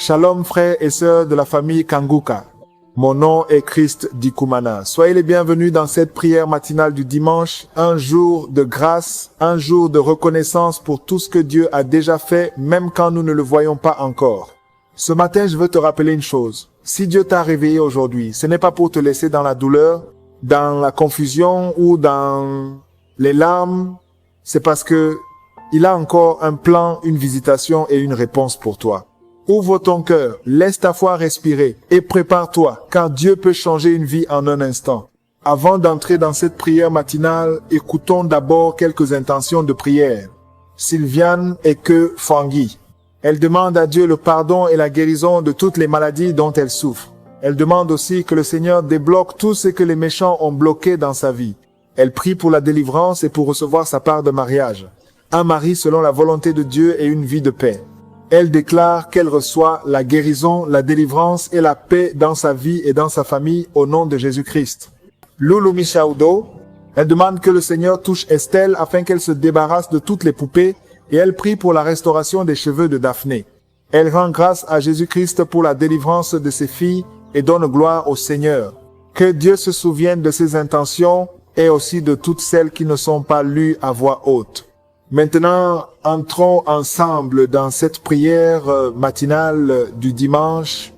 Shalom frères et sœurs de la famille Kanguka. Mon nom est Christ Dikumana. Soyez les bienvenus dans cette prière matinale du dimanche, un jour de grâce, un jour de reconnaissance pour tout ce que Dieu a déjà fait, même quand nous ne le voyons pas encore. Ce matin, je veux te rappeler une chose. Si Dieu t'a réveillé aujourd'hui, ce n'est pas pour te laisser dans la douleur, dans la confusion ou dans les larmes. C'est parce que il a encore un plan, une visitation et une réponse pour toi. Ouvre ton cœur, laisse ta foi respirer et prépare-toi, car Dieu peut changer une vie en un instant. Avant d'entrer dans cette prière matinale, écoutons d'abord quelques intentions de prière. Sylviane et que Fangui. Elle demande à Dieu le pardon et la guérison de toutes les maladies dont elle souffre. Elle demande aussi que le Seigneur débloque tout ce que les méchants ont bloqué dans sa vie. Elle prie pour la délivrance et pour recevoir sa part de mariage. Un mari selon la volonté de Dieu et une vie de paix. Elle déclare qu'elle reçoit la guérison, la délivrance et la paix dans sa vie et dans sa famille au nom de Jésus-Christ. Loulou Michaoudo, elle demande que le Seigneur touche Estelle afin qu'elle se débarrasse de toutes les poupées et elle prie pour la restauration des cheveux de Daphné. Elle rend grâce à Jésus-Christ pour la délivrance de ses filles et donne gloire au Seigneur. Que Dieu se souvienne de ses intentions et aussi de toutes celles qui ne sont pas lues à voix haute. Maintenant, entrons ensemble dans cette prière matinale du dimanche.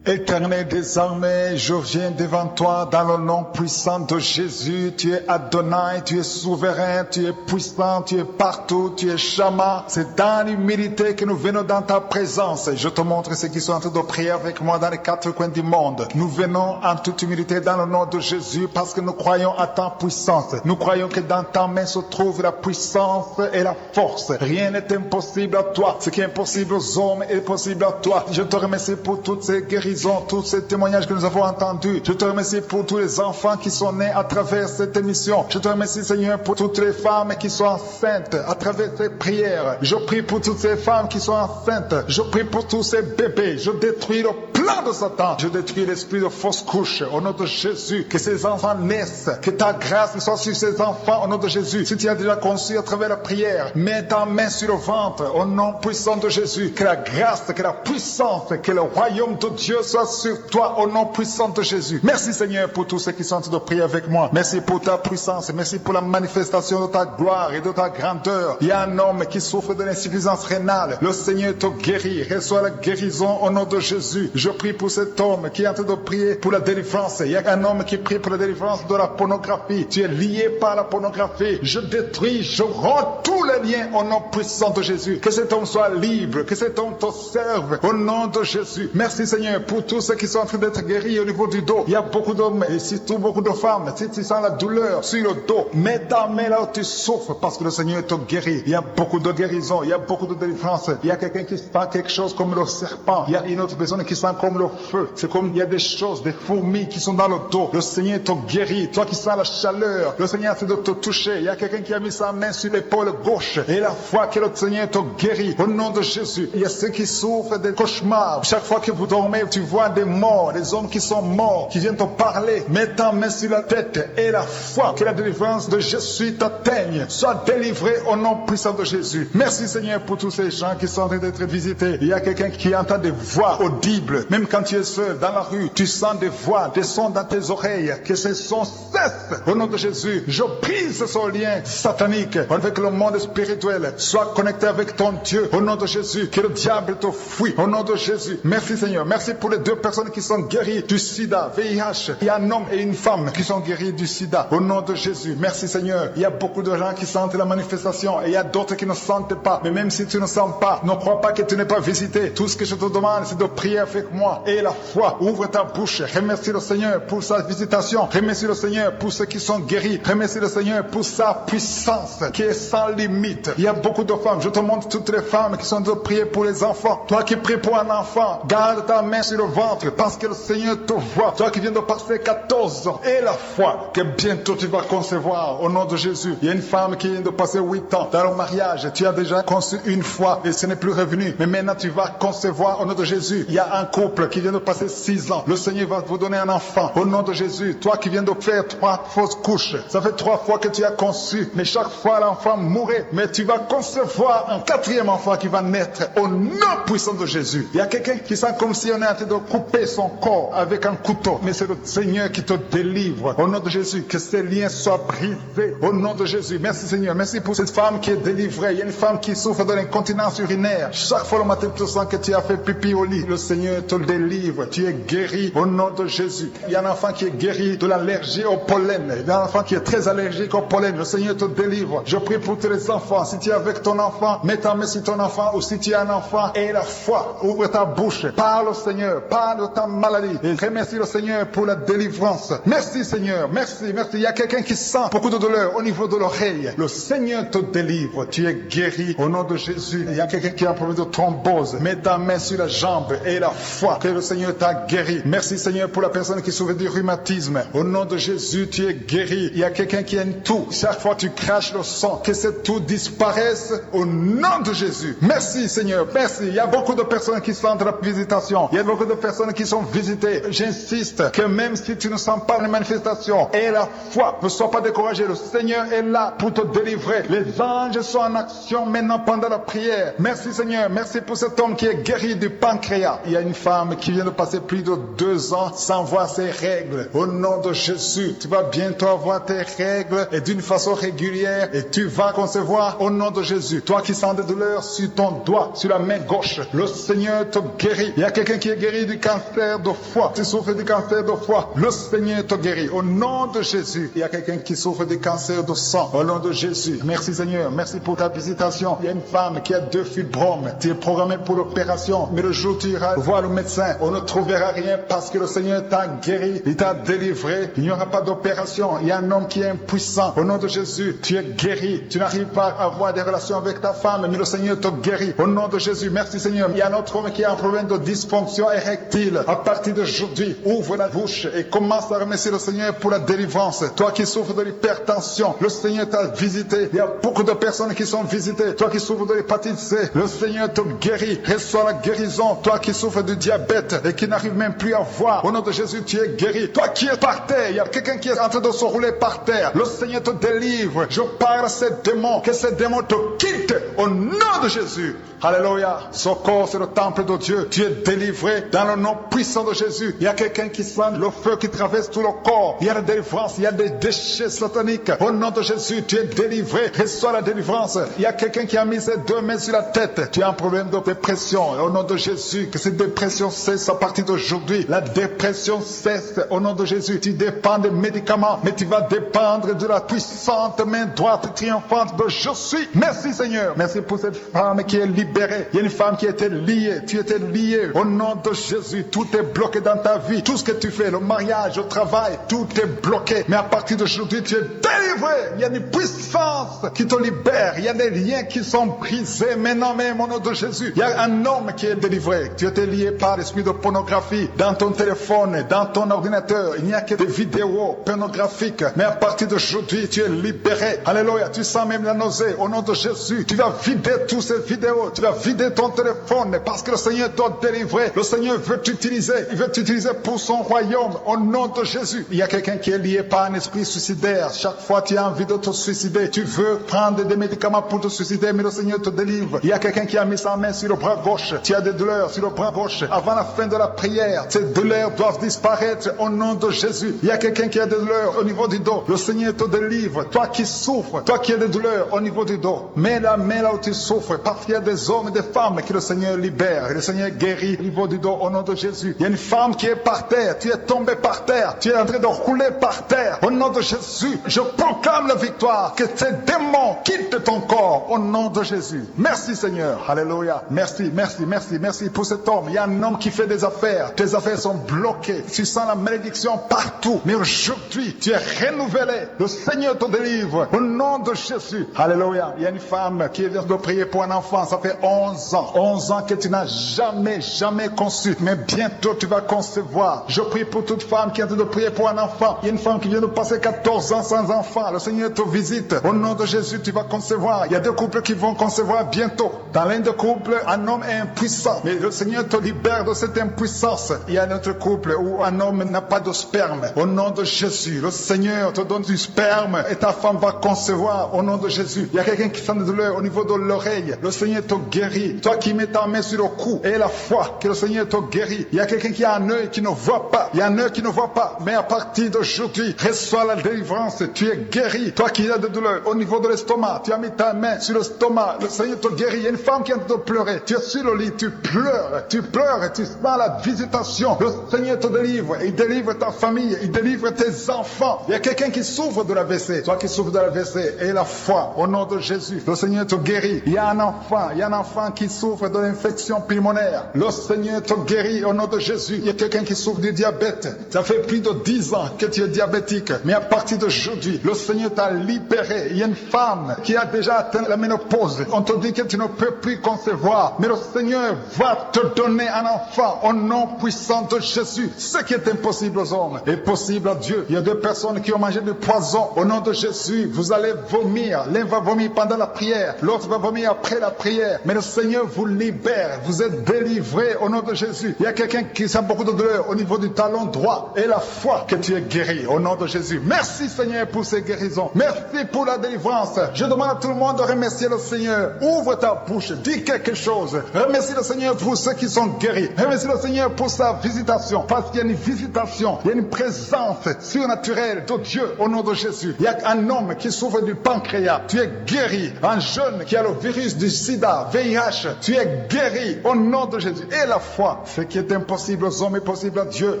Éternel des armées, je viens devant toi dans le nom puissant de Jésus. Tu es Adonai, tu es souverain, tu es puissant, tu es partout, tu es Shama. C'est dans l'humilité que nous venons dans ta présence. Je te montre ceux qui sont en train de prier avec moi dans les quatre coins du monde. Nous venons en toute humilité dans le nom de Jésus parce que nous croyons à ta puissance. Nous croyons que dans ta main se trouve la puissance et la force. Rien n'est impossible à toi. Ce qui est impossible aux hommes est possible à toi. Je te remercie pour toutes ces guérisons, tous ces témoignages que nous avons entendus. Je te remercie pour tous les enfants qui sont nés à travers cette émission. Je te remercie, Seigneur, pour toutes les femmes qui sont enceintes à travers ces prières. Je prie pour toutes ces femmes qui sont enceintes. Je prie pour tous ces bébés. Je détruis le plan de Satan. Je détruis l'esprit de fausse couche au nom de Jésus. Que ces enfants naissent. Que ta grâce soit sur ces enfants au nom de Jésus. Si tu as déjà conçu à travers la prière, mets ta main sur le ventre au nom puissant de Jésus. Que la grâce, que la puissance, que le royaume de Dieu soit sur toi au nom puissant de Jésus. Merci Seigneur pour tous ceux qui sont en train de prier avec moi. Merci pour ta puissance. Merci pour la manifestation de ta gloire et de ta grandeur. Il y a un homme qui souffre de l'insuffisance rénale. Le Seigneur te guérit. Reçois la guérison au nom de Jésus. Je prie pour cet homme qui est en train de prier pour la délivrance. Il y a un homme qui prie pour la délivrance de la pornographie. Tu es lié par la pornographie. Je détruis, je rends tous les liens au nom puissant de Jésus. Que cet homme soit libre. Que cet homme te serve au nom de Jésus. Merci Seigneur pour tous ceux qui sont en train d'être guéris au niveau du dos. Il y a beaucoup d'hommes et surtout beaucoup de femmes. Si tu sens la douleur sur le dos, mets ta main là où tu souffres parce que le Seigneur te guérit. Il y a beaucoup de guérison, il y a beaucoup de délivrance. Il y a quelqu'un qui sent quelque chose comme le serpent. Il y a une autre personne qui sent comme le feu. C'est comme il y a des choses, des fourmis qui sont dans le dos. Le Seigneur te guérit. Toi qui sens la chaleur, le Seigneur essaie de te toucher. Il y a quelqu'un qui a mis sa main sur l'épaule gauche et la foi que le Seigneur te guérit. Au nom de Jésus, il y a ceux qui souffrent des cauchemars. Chaque fois que vous dormez, tu vois des morts, des hommes qui sont morts, qui viennent te parler. Mets ta main sur la tête et la foi que la délivrance de Jésus t'atteigne. Sois délivré au nom puissant de Jésus. Merci Seigneur pour tous ces gens qui sont en train d'être visités. Il y a quelqu'un qui entend des voix audibles. Même quand tu es seul dans la rue, tu sens des voix, des sons dans tes oreilles. Que ces sons cessent au nom de Jésus. Je brise ce lien satanique avec le monde spirituel. Sois connecté avec ton Dieu au nom de Jésus. Que le diable te fuit au nom de Jésus. Merci Seigneur. Merci pour les deux personnes qui sont guéries du sida, VIH. Il y a un homme et une femme qui sont guéris du sida au nom de Jésus. Merci Seigneur. Il y a beaucoup de gens qui sentent la manifestation et il y a d'autres qui ne sentent pas. Mais même si tu ne sens pas, ne crois pas que tu n'es pas visité. Tout ce que je te demande, c'est de prier avec moi et la foi. Ouvre ta bouche. Remercie le Seigneur pour sa visitation. Remercie le Seigneur pour ceux qui sont guéris. Remercie le Seigneur pour sa puissance qui est sans limite. Il y a beaucoup de femmes. Je te montre toutes les femmes qui sont de prier pour les enfants. Toi qui pries pour un enfant, garde ta main sur le ventre parce que le Seigneur te voit. Toi qui viens de passer 14 ans et la foi que bientôt tu vas concevoir au nom de Jésus. Il y a une femme qui vient de passer 8 ans dans le mariage. Tu as déjà conçu une fois et ce n'est plus revenu. Mais maintenant tu vas concevoir au nom de Jésus. Il y a un couple couple qui vient de passer 6 ans, le Seigneur va vous donner un enfant. Au nom de Jésus, toi qui viens de faire 3 fausses couches, ça fait 3 fois que tu as conçu, mais chaque fois l'enfant mourait, mais tu vas concevoir un 4e enfant qui va naître au nom puissant de Jésus. Il y a quelqu'un qui sent comme si on est en train de couper son corps avec un couteau, mais c'est le Seigneur qui te délivre. Au nom de Jésus, que ces liens soient brisés. Au nom de Jésus, merci Seigneur, merci pour cette femme qui est délivrée. Il y a une femme qui souffre de l'incontinence urinaire. Chaque fois le matin tu sens que tu as fait pipi au lit, le Seigneur te délivre. Tu es guéri au nom de Jésus. Il y a un enfant qui est guéri de l'allergie au pollen. Il y a un enfant qui est très allergique au pollen. Le Seigneur te délivre. Je prie pour tous les enfants. Si tu es avec ton enfant, mets ta main sur ton enfant, ou si tu as un enfant, aie la foi. Ouvre ta bouche. Parle au Seigneur. Parle de ta maladie. Et remercie le Seigneur pour la délivrance. Merci Seigneur. Merci, merci. Il y a quelqu'un qui sent beaucoup de douleur au niveau de l'oreille. Le Seigneur te délivre. Tu es guéri au nom de Jésus. Il y a quelqu'un qui a un problème de thrombose. Mets ta main sur la jambe et la foi que le Seigneur t'a guéri. Merci Seigneur pour la personne qui souffre du rhumatisme. Au nom de Jésus, tu es guéri. Il y a quelqu'un qui a une toux. Chaque fois tu craches le sang, que cette toux disparaisse au nom de Jésus. Merci Seigneur, merci. Il y a beaucoup de personnes qui sentent la visitation. Il y a beaucoup de personnes qui sont visitées. J'insiste que même si tu ne sens pas les manifestations, aie la foi. Ne sois pas découragé. Le Seigneur est là pour te délivrer. Les anges sont en action maintenant pendant la prière. Merci Seigneur, merci pour cet homme qui est guéri du pancréas. Il y a une femme qui vient de passer plus de 2 ans sans voir ses règles. Au nom de Jésus, tu vas bientôt avoir tes règles et d'une façon régulière et tu vas concevoir au nom de Jésus. Toi qui sens des douleurs sur ton doigt, sur la main gauche, le Seigneur te guérit. Il y a quelqu'un qui est guéri du cancer de foie. Tu souffres du cancer de foie, le Seigneur te guérit. Au nom de Jésus, il y a quelqu'un qui souffre du cancer de sang. Au nom de Jésus, merci Seigneur, merci pour ta visitation. Il y a une femme qui a 2 fibromes. Tu es programmé pour l'opération, mais le jour où tu iras voir le médecin, on ne trouvera rien parce que le Seigneur t'a guéri, il t'a délivré. Il n'y aura pas d'opération. Il y a un homme qui est impuissant. Au nom de Jésus, tu es guéri. Tu n'arrives pas à avoir des relations avec ta femme, mais le Seigneur te guérit. Au nom de Jésus, merci Seigneur. Il y a un autre homme qui a un problème de dysfonction érectile. À partir d'aujourd'hui, ouvre la bouche et commence à remercier le Seigneur pour la délivrance. Toi qui souffres de l'hypertension, le Seigneur t'a visité. Il y a beaucoup de personnes qui sont visitées. Toi qui souffres de l'hépatite C, le Seigneur te guérit. Reçois la guérison. Toi qui souffres du diabète et qui n'arrive même plus à voir, au nom de Jésus, tu es guéri. Toi qui es par terre, il y a quelqu'un qui est en train de se rouler par terre. Le Seigneur te délivre. Je parle à ces démons, que ces démons te quittent au nom de Jésus. Alléluia. Ce corps, c'est le temple de Dieu. Tu es délivré dans le nom puissant de Jésus. Il y a quelqu'un qui sent le feu qui traverse tout le corps. Il y a la délivrance. Il y a des déchets sataniques. Au nom de Jésus, tu es délivré. Reçois la délivrance. Il y a quelqu'un qui a mis ses 2 mains sur la tête. Tu as un problème de dépression. Au nom de Jésus, que cette dépression cesse à partir d'aujourd'hui. La dépression cesse au nom de Jésus. Tu dépends des médicaments, mais tu vas dépendre de la puissante main droite triomphante de Je suis. Merci Seigneur. Merci pour cette femme qui est libérée. Il y a une femme qui était liée. Tu étais lié. Au nom de Jésus, tout est bloqué dans ta vie. Tout ce que tu fais, le mariage, le travail, tout est bloqué. Mais à partir d'aujourd'hui, tu es délivré. Il y a une puissance qui te libère. Il y a des liens qui sont brisés maintenant même au nom de Jésus. Il y a un homme qui est délivré. Tu étais lié par l'esprit de pornographie dans ton téléphone, dans ton ordinateur. Il n'y a que des vidéos pornographiques. Mais à partir d'aujourd'hui, tu es libéré. Alléluia. Tu sens même la nausée. Au nom de Jésus, tu vas vider toutes ces vidéos. Tu vas vider ton téléphone parce que le Seigneur doit délivrer. Le Seigneur veut t'utiliser. Il veut t'utiliser pour son royaume. Au nom de Jésus. Il y a quelqu'un qui est lié par un esprit suicidaire. Chaque fois tu as envie de te suicider, tu veux prendre des médicaments pour te suicider, mais le Seigneur te délivre. Il y a quelqu'un qui a mis sa main sur le bras gauche. Tu as des douleurs sur le bras gauche. Avant la fin de la prière, ces douleurs doivent disparaître au nom de Jésus. Il y a quelqu'un qui a des douleurs au niveau du dos. Le Seigneur te délivre. Toi qui souffres, toi qui as des douleurs au niveau du dos, mets la main là où tu souffres. Parce qu'il y a des hommes et des femmes que le Seigneur libère. Et le Seigneur guérit au niveau du dos au nom de Jésus. Il y a une femme qui est par terre. Tu es tombé par terre. Tu es en train de rouler par terre. Au nom de Jésus, je proclame la victoire. Que ces démons quittent ton corps au nom de Jésus. Merci Seigneur. Alléluia. Merci, merci, merci, merci pour cet homme. Il y a un homme qui fait des affaires. Tes affaires sont bloquées. Tu sens la malédiction partout. Mais aujourd'hui, tu es renouvelé. Le Seigneur te délivre au nom de Jésus. Alléluia. Il y a une femme qui vient de prier pour un enfant. Ça fait 11 ans. 11 ans que tu n'as jamais conçu. Mais bientôt tu vas concevoir. Je prie pour toute femme qui est en train de prier pour un enfant. Il y a une femme qui vient de passer 14 ans sans enfant. Le Seigneur te visite. Au nom de Jésus, tu vas concevoir. Il y a 2 couples qui vont concevoir bientôt. Dans l'un des couples, un homme est impuissant, mais le Seigneur te libère de cette impuissance. Il y a un autre couple où un homme n'a pas de sperme. Au nom de Jésus, le Seigneur te donne du sperme et ta femme va concevoir au nom de Jésus. Il y a quelqu'un qui sent de douleur au niveau de l'oreille. Le Seigneur te guérit. Toi qui mets ta main sur le cou et la foi que le Seigneur te guérit. Il y a quelqu'un qui a un œil qui ne voit pas. Il y a un œil qui ne voit pas. Mais à partir d'aujourd'hui, reçois la délivrance. Tu es guéri. Toi qui as de douleur au niveau de l'estomac, tu as mis ta main sur l'estomac. Le Seigneur te guérit. Il y a une femme qui est en train de pleurer. Tu es sur le lit, tu pleures et tu sens la visitation. Le Seigneur te délivre. Il délivre ta famille. Il délivre tes enfants. Il y a quelqu'un qui souffre de l'AVC. Toi qui souffres de l'AVC et la foi au nom de Jésus. Le Seigneur te guérit. Il y a un enfant qui souffre de l'infection pulmonaire. Le Seigneur te guérit au nom de Jésus. Il y a quelqu'un qui souffre du diabète. Ça fait plus de 10 ans que tu es diabétique. Mais à partir d'aujourd'hui, le Seigneur t'a libéré. Il y a une femme qui a déjà atteint la ménopause. On te dit que tu ne peux plus concevoir. Mais le Seigneur va te donner un enfant au nom puissant de Jésus. Ce qui est impossible aux hommes est possible à Dieu. Il y a 2 personnes qui ont mangé du poison. Au nom de Jésus, vous allez vomir. L'un va vomir pendant la prière. L'autre va vomir après la prière. Mais le Seigneur vous libère. Vous êtes délivrés au nom de Jésus. Il y a quelqu'un qui sent beaucoup de douleur au niveau du talon droit. Et la foi que tu es guéri au nom de Jésus. Merci Seigneur pour ces guérisons. Merci pour la délivrance. Je demande à tout le monde de remercier le Seigneur. Ouvre ta bouche. Dis quelque chose. Remercie le Seigneur pour ceux qui sont guéris. Remercie le Seigneur pour sa visitation. Parce qu'il y a une visitation. Il y a une présence surnaturelle de Dieu au nom de Jésus. Il y a un homme qui souffre du pancréas. Tu es guéri. Un jeune qui a le virus du sida, VIH. Tu es guéri au nom de Jésus. Et la foi, ce qui est impossible aux hommes est possible à Dieu.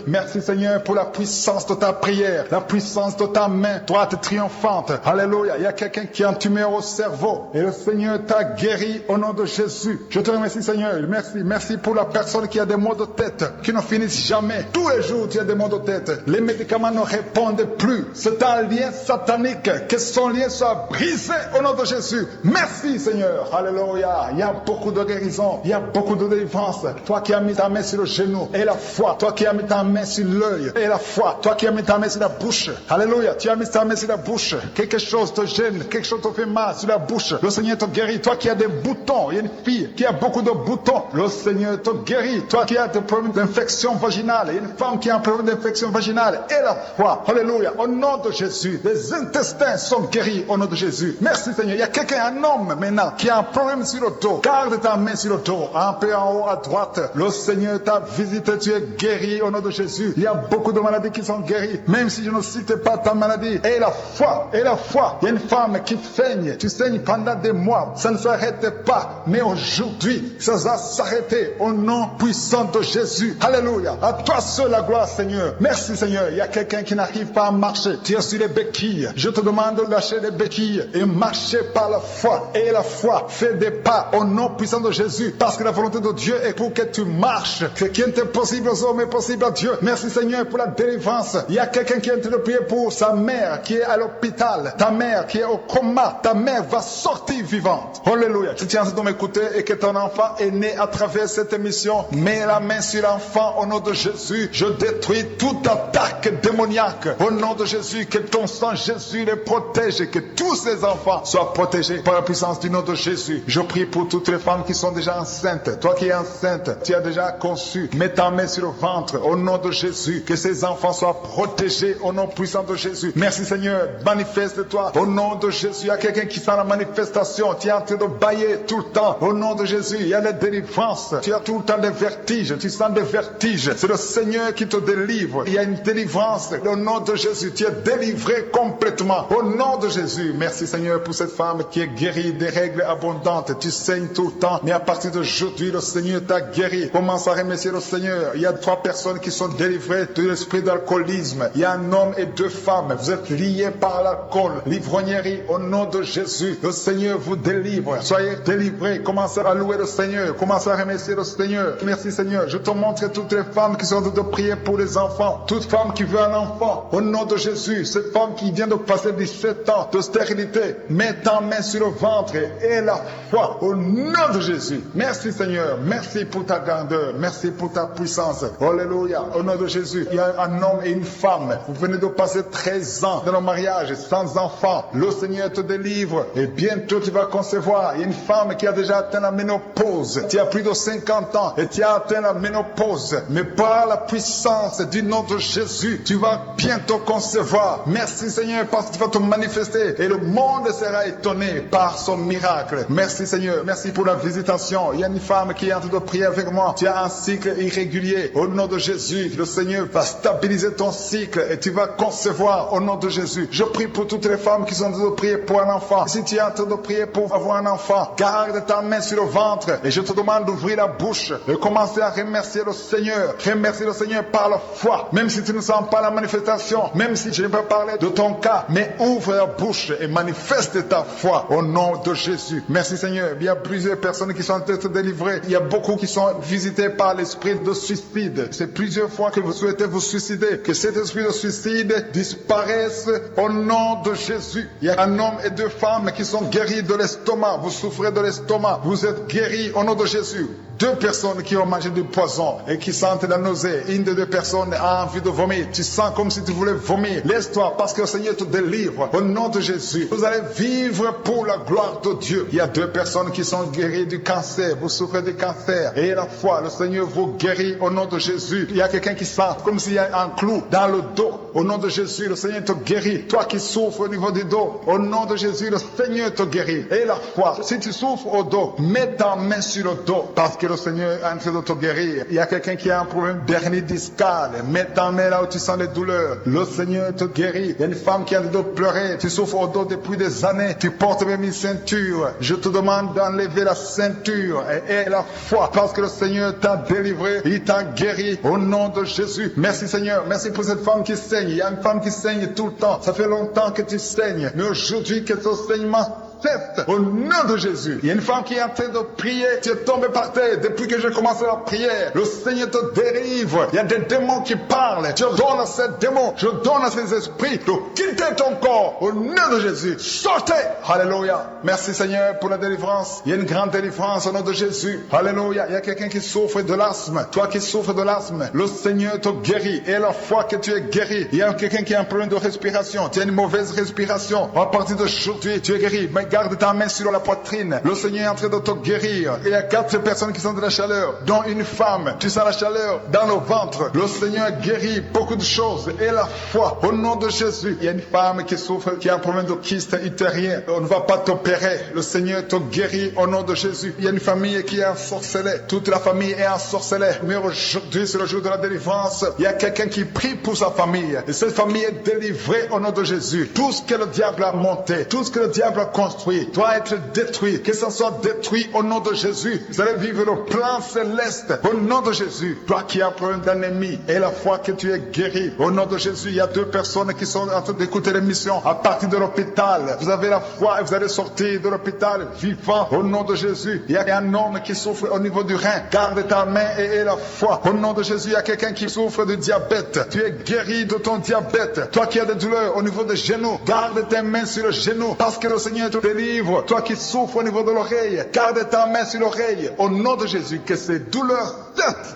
Merci Seigneur pour la puissance de ta prière, la puissance de ta main droite triomphante. Alléluia. Il y a quelqu'un qui a un tumeur au cerveau et le Seigneur t'a guéri au nom de Jésus. Je te remercie Seigneur. Merci pour la personne qui a des maux de tête qui ne finissent jamais. Tous les jours tu as des maux de tête. Les médicaments ne répondent plus. C'est un lien satanique. Que son lien soit brisé au nom de Jésus. Merci Seigneur. Alléluia. Il y a beaucoup de guérison. Il y a beaucoup de délivrance. Toi qui as mis ta main sur le genou et la foi. Toi qui as mis ta main sur l'œil et la foi. Toi qui as mis ta main sur la bouche. Alléluia. Tu as mis ta main sur la bouche. Quelque chose te gêne. Quelque chose te fait mal sur la bouche. Le Seigneur te guérit. Toi qui as des boutons. Il y a une fille qui a beaucoup de boutons. Le Seigneur te guérit. Toi qui as des problèmes d'infection vaginale. Il y a une femme qui a un problème d'infection vaginale et la foi. Alléluia. Au nom de Jésus. Les intestins sont guéris au nom de Jésus. Merci Seigneur. Il y a quelqu'un, un homme maintenant, qui a un problème sur le dos. Garde ta main sur le dos. Un peu en haut à droite. Le Seigneur t'a visité. Tu es guéri au nom de Jésus. Il y a beaucoup de maladies qui sont guéries. Même si je ne cite pas ta maladie. Et la foi. Et la foi. Il y a une femme qui saigne. Tu saignes pendant des mois. Ça ne s'arrête pas. Mais aujourd'hui, ça va s'arrêter au nom puissant de Jésus. Alléluia. À toi seul la gloire Seigneur. Merci Seigneur. Il y a quelqu'un qui n'arrive pas à marcher. Tu es sur les béquilles. Je te demande de lâcher les béquilles et marcher par la foi. Et la foi fait des pas au nom puissant de Jésus. Parce que la volonté de Dieu est pour que tu marches. Ce qui est impossible aux hommes est possible à Dieu. Merci Seigneur pour la délivrance. Il y a quelqu'un qui est en train de prier pour sa mère qui est à l'hôpital. Ta mère qui est au coma. Ta mère va sortir vivante. Alléluia. Tu tiens en train de m'écouter et que ton enfant est né à travers cette émission. Mets la main sur l'enfant au nom de Jésus. Je détruis toute attaque démoniaque. Au nom de Jésus, que ton sang Jésus les protège et que tous ces enfants soient protégés par la puissance du nom de Jésus. Je prie pour toutes les femmes qui sont déjà enceintes. Toi qui es enceinte, tu as déjà conçu. Mets ta main sur le ventre au nom de Jésus. Que ces enfants soient protégés au nom puissant de Jésus. Merci Seigneur. Manifeste-toi au nom de Jésus. Il y a quelqu'un qui sent la manifestation. Tu es en train de bailler tout le temps. Au nom de Jésus, il y a la délivrance. Tu as tout le temps des vertiges. Tu sens des vertiges. C'est le Seigneur qui te délivre. Il y a une délivrance. Au nom de Jésus, tu es délivré complètement. Au nom de Jésus. Merci Seigneur pour cette femme qui est guérie des règles abondantes. Tu saignes tout le temps. Mais à partir d'aujourd'hui, le Seigneur t'a guéri. Commence à remercier le Seigneur. Il y a 3 personnes qui sont délivrées de l'esprit d'alcoolisme. Il y a un homme et 2 femmes. Vous êtes liés par l'alcool. L'ivrognerie. Au nom de Jésus. Le Seigneur vous délivre. Soyez délivrés. Commencez à louer le Seigneur. Commencez à remercier le Seigneur. Merci Seigneur. Je te montre toutes les femmes qui sont en train de prier pour les enfants. Toute femme qui veut un enfant. Au nom de Jésus. Cette femme qui vient de passer 17 ans de stérilité. Mets ta main sur le ventre et la foi. Au nom de Jésus. Merci Seigneur. Merci pour ta grandeur. Merci pour ta puissance. Alléluia. Au nom de Jésus. Il y a un homme et une femme. Vous venez de passer 13 ans dans le mariage sans enfant. Le Seigneur te délivre. Et bientôt tu vas concevoir. Il y a une femme femme qui a déjà atteint la ménopause. Tu as plus de 50 ans et tu as atteint la ménopause. Mais par la puissance du nom de Jésus, tu vas bientôt concevoir. Merci Seigneur parce que tu vas te manifester et le monde sera étonné par son miracle. Merci Seigneur, merci pour la visitation. Il y a une femme qui est en train de prier avec moi. Tu as un cycle irrégulier. Au nom de Jésus, le Seigneur va stabiliser ton cycle et tu vas concevoir au nom de Jésus. Je prie pour toutes les femmes qui sont en train de prier pour un enfant. Si tu es en train de prier pour avoir un enfant, garde ta main sur le ventre et je te demande d'ouvrir la bouche et commencer à remercier le Seigneur. Remercier le Seigneur par la foi. Même si tu ne sens pas la manifestation, même si je ne peux parler de ton cas, mais ouvre la bouche et manifeste ta foi au nom de Jésus. Merci Seigneur. Il y a plusieurs personnes qui sont en train de délivrées. Il y a beaucoup qui sont visités par l'esprit de suicide. C'est plusieurs fois que vous souhaitez vous suicider. Que cet esprit de suicide disparaisse au nom de Jésus. Il y a un homme et deux femmes qui sont guéris de l'estomac. Vous souffrez de l'estomac. Vous êtes guéris au nom de Jésus. Deux personnes qui ont mangé du poison et qui sentent la nausée. Une des deux personnes a envie de vomir. Tu sens comme si tu voulais vomir. Laisse-toi parce que le Seigneur te délivre. Au nom de Jésus, vous allez vivre pour la gloire de Dieu. Il y a deux personnes qui sont guéries du cancer. Vous souffrez du cancer. Et la foi, le Seigneur vous guérit au nom de Jésus. Il y a quelqu'un qui sent comme s'il y a un clou dans le dos. Au nom de Jésus, le Seigneur te guérit. Toi qui souffres au niveau du dos, au nom de Jésus, le Seigneur te guérit. Et la foi, si tu souffres au dos, mets ta main sur le dos parce que le Seigneur est en train de te guérir. Il y a quelqu'un qui a un problème d'hernie discale. Mets ta main là où tu sens les douleurs. Le Seigneur te guérit. Il y a une femme qui a de pleurer. Tu souffres au dos depuis des années. Tu portes même une ceinture. Je te demande d'enlever la ceinture et la foi parce que le Seigneur t'a délivré. Il t'a guéri au nom de Jésus. Merci Seigneur. Merci pour cette femme qui saigne. Il y a une femme qui saigne tout le temps. Ça fait longtemps que tu saignes. Mais aujourd'hui que ce saignement au nom de Jésus. Il y a une femme qui est en train de prier. Tu es tombé par terre depuis que j'ai commencé la prière. Le Seigneur te délivre. Il y a des démons qui parlent. Je donne à ces démons, je donne à ces esprits de quitter ton corps au nom de Jésus. Sortez. Alléluia. Merci Seigneur pour la délivrance. Il y a une grande délivrance au nom de Jésus. Alléluia. Il y a quelqu'un qui souffre de l'asthme. Toi qui souffres de l'asthme, le Seigneur te guérit. Et la fois que tu es guéri, il y a quelqu'un qui a un problème de respiration. Tu as une mauvaise respiration. À partir d'aujourd'hui, tu es guéri. Mais garde ta main sur la poitrine. Le Seigneur est en train de te guérir. Il y a 4 personnes qui sont de la chaleur, dont une femme. Tu sens la chaleur dans le ventre. Le Seigneur guérit beaucoup de choses. Et la foi, au nom de Jésus. Il y a une femme qui souffre, qui a un problème de kyste utérien. On ne va pas t'opérer. Le Seigneur te guérit au nom de Jésus. Il y a une famille qui est ensorcelée. Toute la famille est ensorcelée. Mais aujourd'hui, c'est le jour de la délivrance. Il y a quelqu'un qui prie pour sa famille. Et cette famille est délivrée au nom de Jésus. Tout ce que le diable a monté, tout ce que le diable a construit, doit être détruit. Que ça soit détruit au nom de Jésus. Vous allez vivre le plan céleste au nom de Jésus. Toi qui as un problème d'anémie et la foi que tu es guéri au nom de Jésus. Il y a 2 personnes qui sont en train d'écouter l'émission à partir de l'hôpital. Vous avez la foi et vous allez sortir de l'hôpital vivant au nom de Jésus. Il y a un homme qui souffre au niveau du rein. Garde ta main et la foi au nom de Jésus. Il y a quelqu'un qui souffre de diabète. Tu es guéri de ton diabète. Toi qui as des douleurs au niveau des genoux, garde tes mains sur le genou parce que le Seigneur te délivre. Toi qui souffres au niveau de l'oreille, garde ta main sur l'oreille au nom de Jésus, que ces douleurs.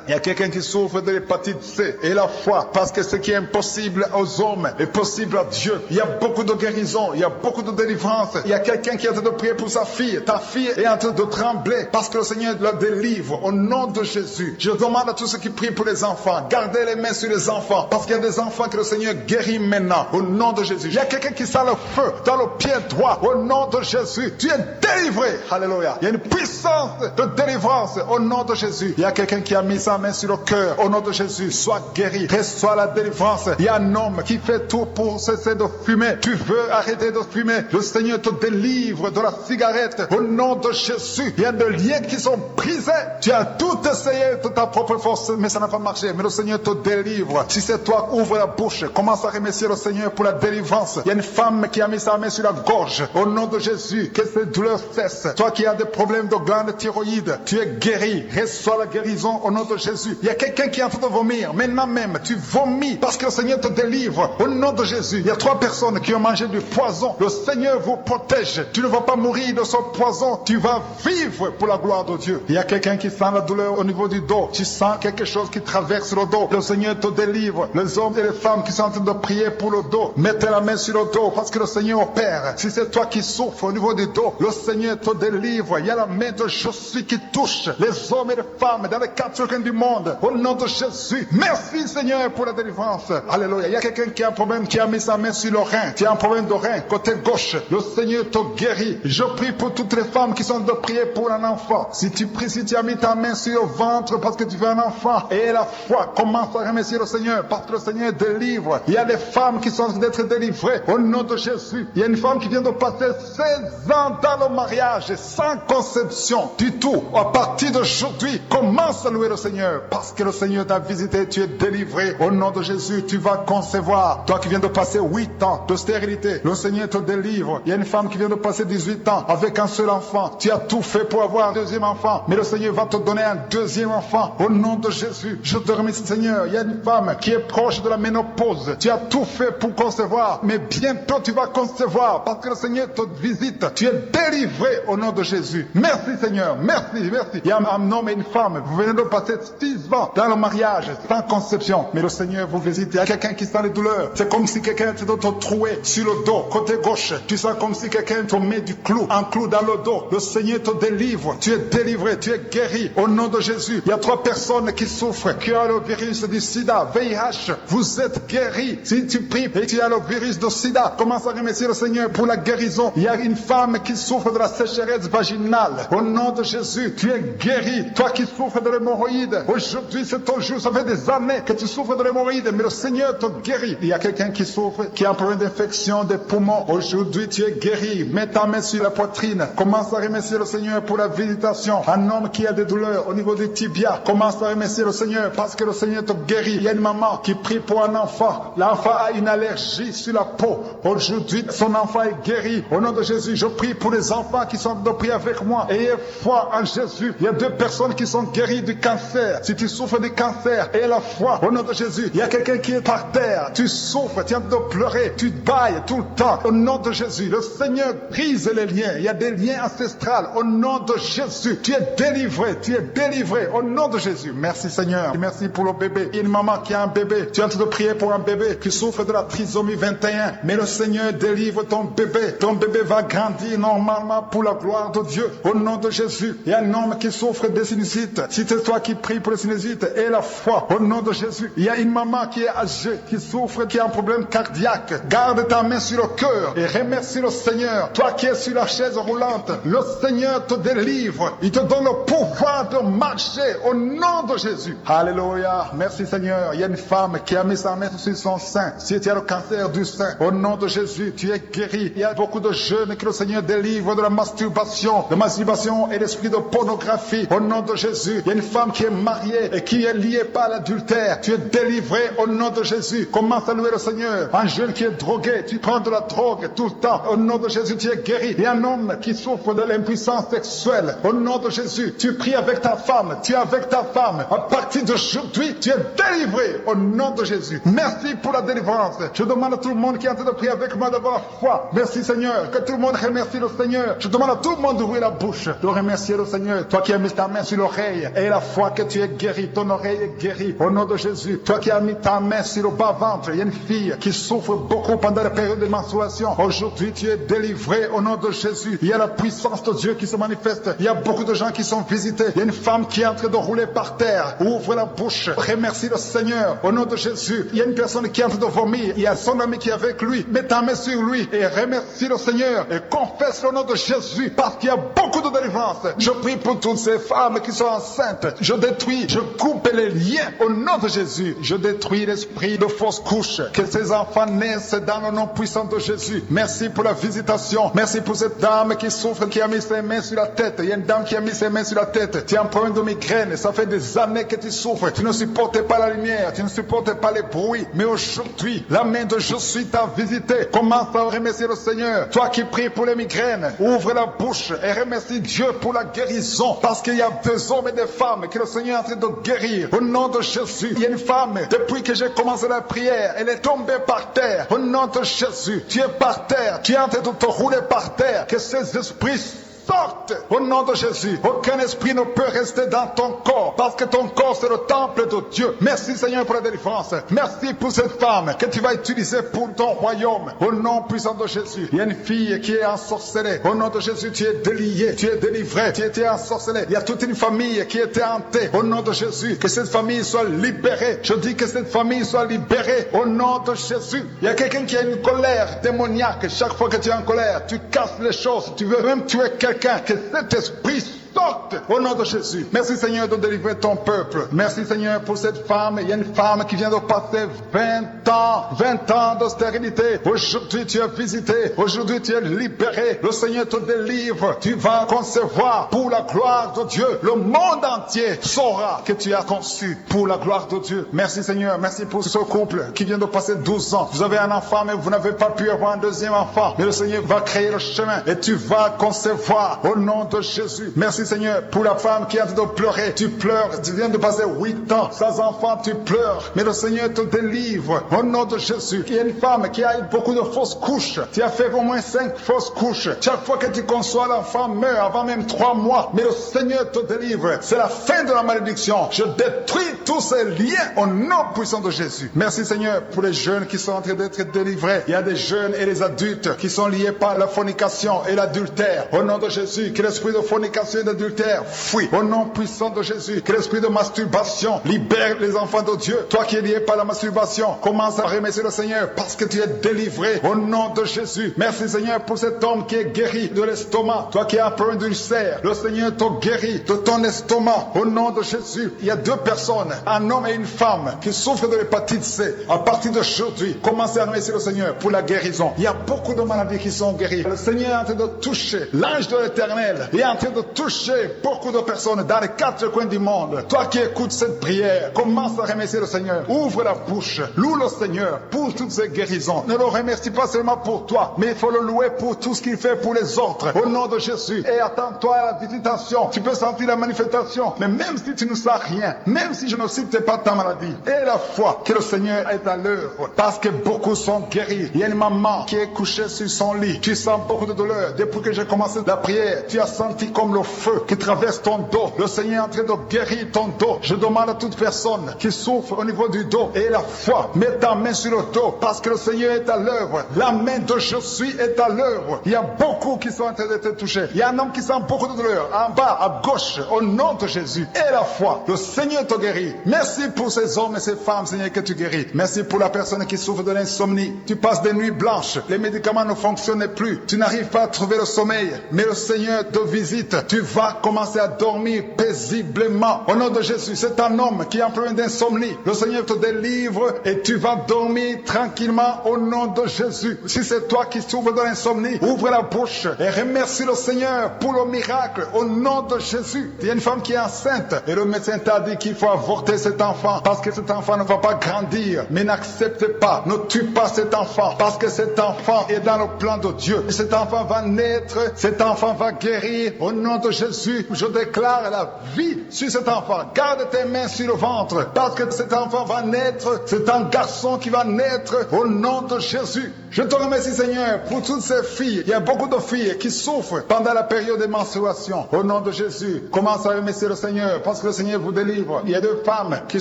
Il y a quelqu'un qui souffre de l'hépatite C et la foi, parce que ce qui est impossible aux hommes est possible à Dieu. Il y a beaucoup de guérison, il y a beaucoup de délivrance. Il y a quelqu'un qui est en train de prier pour sa fille. Ta fille est en train de trembler parce que le Seigneur la délivre au nom de Jésus. Je demande à tous ceux qui prient pour les enfants, gardez les mains sur les enfants, parce qu'il y a des enfants que le Seigneur guérit maintenant au nom de Jésus. Il y a quelqu'un qui sent le feu dans le pied droit au nom de Jésus. Tu es délivré. Alléluia. Il y a une puissance de délivrance au nom de Jésus. Il y a quelqu'un qui a mis sa main sur le cœur au nom de Jésus. Sois guéri. Reçois la délivrance. Il y a un homme qui fait tout pour cesser de fumer. Tu veux arrêter de fumer. Le Seigneur te délivre de la cigarette au nom de Jésus. Il y a des liens qui sont brisés. Tu as tout essayé de ta propre force, mais ça n'a pas marché. Mais le Seigneur te délivre. Si c'est toi, ouvre la bouche. Commence à remercier le Seigneur pour la délivrance. Il y a une femme qui a mis sa main sur la gorge au nom de Jésus. Que ces douleurs cessent. Toi qui as des problèmes de glande thyroïde, tu es guéri. Reçois la guérison guérison au nom de Jésus. Il y a quelqu'un qui est en train de vomir. Maintenant même, tu vomis parce que le Seigneur te délivre au nom de Jésus. Il y a 3 personnes qui ont mangé du poison. Le Seigneur vous protège. Tu ne vas pas mourir de ce poison. Tu vas vivre pour la gloire de Dieu. Il y a quelqu'un qui sent la douleur au niveau du dos. Tu sens quelque chose qui traverse le dos. Le Seigneur te délivre. Les hommes et les femmes qui sont en train de prier pour le dos, mettez la main sur le dos parce que le Seigneur opère. Si c'est toi qui souffres au niveau du dos, le Seigneur te délivre. Il y a la main de Jésus qui touche les hommes et les femmes dans les 4 coins du monde. Au nom de Jésus. Merci Seigneur pour la délivrance. Alléluia. Il y a quelqu'un qui a un problème, qui a mis sa main sur le rein. Tu as un problème de rein, côté gauche. Le Seigneur te guérit. Je prie pour toutes les femmes qui sont de prier pour un enfant. Si tu pries, si tu as mis ta main sur le ventre parce que tu veux un enfant, et la foi, commence à remercier le Seigneur parce que le Seigneur délivre. Il y a des femmes qui sont en train d'être délivrées au nom de Jésus. Il y a une femme qui vient de passer 16 ans dans le mariage sans conception du tout. À partir d'aujourd'hui, commence à louer le Seigneur parce que le Seigneur t'a visité, tu es délivré. Au nom de Jésus, tu vas concevoir. Toi qui viens de passer 8 ans de stérilité, le Seigneur te délivre. Il y a une femme qui vient de passer 18 ans avec un seul enfant. Tu as tout fait pour avoir un deuxième enfant, mais le Seigneur va te donner un deuxième enfant. Au nom de Jésus, je te remercie Seigneur. Il y a une femme qui est proche de la ménopause. Tu as tout fait pour concevoir, mais bientôt tu vas concevoir parce que le Seigneur te visite. Tu es délivré au nom de Jésus. Merci Seigneur, merci, merci. Il y a un homme et une femme, vous venez de passer 6 ans dans le mariage sans conception, mais le Seigneur vous visite. Il y a quelqu'un qui sent les douleurs. C'est comme si quelqu'un te trouait sur le dos, côté gauche. Tu sens comme si quelqu'un te met du clou, un clou dans le dos. Le Seigneur te délivre. Tu es délivré, tu es guéri au nom de Jésus. Il y a 3 personnes qui souffrent, qui ont le virus du sida, VIH. Vous êtes guéris. Si tu pries et tu as le virus de sida, commence à remercier le Seigneur pour la guérison. Il y a une femme qui souffre de la sécheresse vaginale. Au nom de Jésus, tu es guéri. Toi qui souffres de l'hémorroïde, aujourd'hui c'est ton jour. Ça fait des années que tu souffres de l'hémorroïde, mais le Seigneur te guérit. Il y a quelqu'un qui souffre, qui a un problème d'infection des poumons. Aujourd'hui tu es guéri. Mets ta main sur la poitrine. Commence à remercier le Seigneur pour la visitation. Un homme qui a des douleurs au niveau du tibia, commence à remercier le Seigneur parce que le Seigneur te guérit. Il y a une maman qui prie pour un enfant. L'enfant a une allergie sur la peau. Aujourd'hui, son enfant est guéri. Au nom de Jésus, je prie pour les enfants qui sont de prier avec moi. Ayez foi en Jésus. Il y a 2 personnes qui sont guéries du cancer. Si tu souffres du cancer, ayez la foi. Au nom de Jésus, il y a quelqu'un qui est par terre. Tu souffres, tu es en train de pleurer, tu bailles tout le temps. Au nom de Jésus, le Seigneur brise les liens. Il y a des liens ancestrales. Au nom de Jésus, tu es délivré, tu es délivré. Au nom de Jésus, merci Seigneur. Et merci pour le bébé. Il y a une maman qui a un bébé. Tu es en train de prier pour un bébé qui souffre de la trisomie 21. Mais le Seigneur délivre ton bébé. Ton bébé va grandir normalement pour la gloire de Dieu. Au nom de Jésus, il y a un homme qui souffre de sinusite. Si c'est toi qui pries pour le sinusite, aie la foi. Au nom de Jésus, il y a une maman qui est âgée, qui souffre, qui a un problème cardiaque. Garde ta main sur le cœur et remercie le Seigneur. Toi qui es sur la chaise roulante, le Seigneur te délivre. Il te donne le pouvoir de marcher au nom de Jésus. Alléluia. Merci Seigneur. Il y a une femme qui a mis sa main sur son sein. Si tu as le cancer du sein, au nom de Jésus, tu es guéri. Il y a beaucoup de jeunes que le Seigneur délivre de la masturbation et l'esprit de pornographie. Au nom de Jésus, il y a une femme qui est mariée et qui est liée par l'adultère. Tu es délivré au nom de Jésus. Commence à louer le Seigneur. Un jeune qui est drogué, tu prends de la drogue tout le temps. Au nom de Jésus, tu es guéri. Il y a un homme qui souffre de l'impuissance sexuelle. Au nom de Jésus, tu pries avec ta femme. Tu es avec ta femme. À partir d'aujourd'hui, tu es délivré au nom de Jésus. Merci pour la délivrance. Je demande à tout le monde qui est en train de prier avec moi d'avoir la foi. Merci Seigneur. Que tout le monde remercie le Seigneur. Je demande à tout le monde d'ouvrir la bouche, de remercier le Seigneur. Toi qui as mis ta main sur l'oreille, et la foi que tu es guéri, ton oreille est guérie. Au nom de Jésus. Toi qui as mis ta main sur le bas-ventre, il y a une fille qui souffre beaucoup pendant la période de menstruation. Aujourd'hui, tu es délivré au nom de Jésus. Il y a la puissance de Dieu qui se manifeste. Il y a beaucoup de gens qui sont visités. Il y a une femme qui est en train de rouler par terre. Ouvre la bouche. Remercie le Seigneur. Au nom de Jésus. Il y a une personne qui est en train de vomir. Il y a son ami qui est avec lui. Mets ta main sur lui et remercie le Seigneur. Et confesse le nom de Jésus parce qu'il y a beaucoup de délivrance. Je prie pour toutes ces femmes qui sont enceintes. Je détruis, je coupe les liens au nom de Jésus. Je détruis l'esprit de fausse couche. Que ces enfants naissent dans le nom puissant de Jésus. Merci pour la visitation. Merci pour cette dame qui souffre, qui a mis ses mains sur la tête. Il y a une dame qui a mis ses mains sur la tête. Tu as un problème de migraine. Ça fait des années que tu souffres. Tu ne supportes pas la lumière. Tu ne supportes pas les bruits. Mais aujourd'hui, la main de Jésus t'a visité. Commence à remercier le Seigneur. Toi qui pries pour les migraines, ouvre la bouche et remercie Dieu pour la guérison. Parce qu'il y a des hommes et des femmes femme que le Seigneur est en train de guérir. Au nom de Jésus, il y a une femme, depuis que j'ai commencé la prière, elle est tombée par terre. Au nom de Jésus, tu es par terre, tu es en train de te rouler par terre. Que ces esprits sorte au nom de Jésus. Aucun esprit ne peut rester dans ton corps parce que ton corps c'est le temple de Dieu. Merci Seigneur pour la délivrance. Merci pour cette femme que tu vas utiliser pour ton royaume. Au nom puissant de Jésus. Il y a une fille qui est ensorcelée. Au nom de Jésus, tu es délié, tu es délivré, tu étais ensorcelé. Il y a toute une famille qui était hantée. Au nom de Jésus, que cette famille soit libérée. Je dis que cette famille soit libérée au nom de Jésus. Il y a quelqu'un qui a une colère démoniaque. Chaque fois que tu es en colère, tu casses les choses. Tu veux même tuer quelqu'un. Que cet esprit sorte au nom de Jésus. Merci Seigneur de délivrer ton peuple. Merci Seigneur pour cette femme. Il y a une femme qui vient de passer 20 ans de stérilité. Aujourd'hui tu es visité. Aujourd'hui tu es libéré. Le Seigneur te délivre. Tu vas concevoir pour la gloire de Dieu. Le monde entier saura que tu as conçu pour la gloire de Dieu. Merci Seigneur. Merci pour ce couple qui vient de passer 12 ans. Vous avez un enfant mais vous n'avez pas pu avoir un deuxième enfant. Mais le Seigneur va créer le chemin et tu vas concevoir au nom de Jésus. Merci Seigneur pour la femme qui a de pleurer. Tu pleures, tu viens de passer 8 ans sans enfant, tu pleures. Mais le Seigneur te délivre au nom de Jésus. Il y a une femme qui a eu beaucoup de fausses couches. Tu as fait au moins 5 fausses couches. Chaque fois que tu conçois, l'enfant meurt avant même 3 mois. Mais le Seigneur te délivre. C'est la fin de la malédiction. Je détruis tous ces liens au nom puissant de Jésus. Merci Seigneur pour les jeunes qui sont en train d'être délivrés. Il y a des jeunes et des adultes qui sont liés par la fornication et l'adultère. Au nom de Jésus, que l'esprit de fornication et d'adultère fuit. Au nom puissant de Jésus, que l'esprit de masturbation libère les enfants de Dieu. Toi qui es lié par la masturbation, commence à remercier le Seigneur parce que tu es délivré. Au nom de Jésus. Merci Seigneur pour cet homme qui est guéri de l'estomac. Toi qui as un problème d'ulcère, le Seigneur te guérit de ton estomac. Au nom de Jésus. Il y a 2 personnes, un homme et une femme, qui souffrent de l'hépatite C. À partir d'aujourd'hui, commencez à remercier le Seigneur pour la guérison. Il y a beaucoup de maladies qui sont guéries. Le Seigneur est en train de toucher l'ange de l'Éternel. Il est en train de toucher beaucoup de personnes dans les 4 coins du monde. Toi qui écoutes cette prière, commence à remercier le Seigneur. Ouvre la bouche, loue le Seigneur pour toutes ces guérisons. Ne le remercie pas seulement pour toi, mais il faut le louer pour tout ce qu'il fait pour les autres. Au nom de Jésus. Et attends-toi à la visitation. Tu peux sentir la manifestation, mais même si tu ne sens rien, même si je ne cite pas ta maladie, et la foi que le Seigneur est à l'œuvre, parce que beaucoup sont guéris. Il y a une maman qui est couchée sur son lit. Tu sens beaucoup de douleur. Depuis que j'ai commencé la prière, tu as senti comme le feu qui traverse ton dos. Le Seigneur est en train de guérir ton dos. Je demande à toute personne qui souffre au niveau du dos et la foi, mets ta main sur le dos parce que le Seigneur est à l'œuvre. La main de je suis est à l'œuvre. Il y a beaucoup qui sont en train d'être touchés. Il y a un homme qui sent beaucoup de douleur en bas, à gauche, au nom de Jésus. Et la foi, le Seigneur te guérit. Merci pour ces hommes et ces femmes, Seigneur, que tu guéris. Merci pour la personne qui souffre de l'insomnie. Tu passes des nuits blanches. Les médicaments ne fonctionnent plus. Tu n'arrives pas à trouver le sommeil. Mais le Seigneur te visite. Tu vas commencer à dormir paisiblement. Au nom de Jésus, c'est un homme qui a un problème d'insomnie. Le Seigneur te délivre et tu vas dormir tranquillement au nom de Jésus. Si c'est toi qui souffres de l'insomnie, ouvre la bouche et remercie le Seigneur pour le miracle au nom de Jésus. Il y a une femme qui est enceinte et le médecin t'a dit qu'il faut avorter cet enfant parce que cet enfant ne va pas grandir. Mais n'accepte pas, ne tue pas cet enfant parce que cet enfant est dans le plan de Dieu. Et cet enfant va naître, cet enfant va guérir au nom de Jésus. Je déclare la vie sur cet enfant. Garde tes mains sur le ventre parce que cet enfant va naître. C'est un garçon qui va naître au nom de Jésus. Je te remercie Seigneur pour toutes ces filles. Il y a beaucoup de filles qui souffrent pendant la période de menstruation. Au nom de Jésus, commence à remercier le Seigneur parce que le Seigneur vous délivre. Il y a 2 femmes qui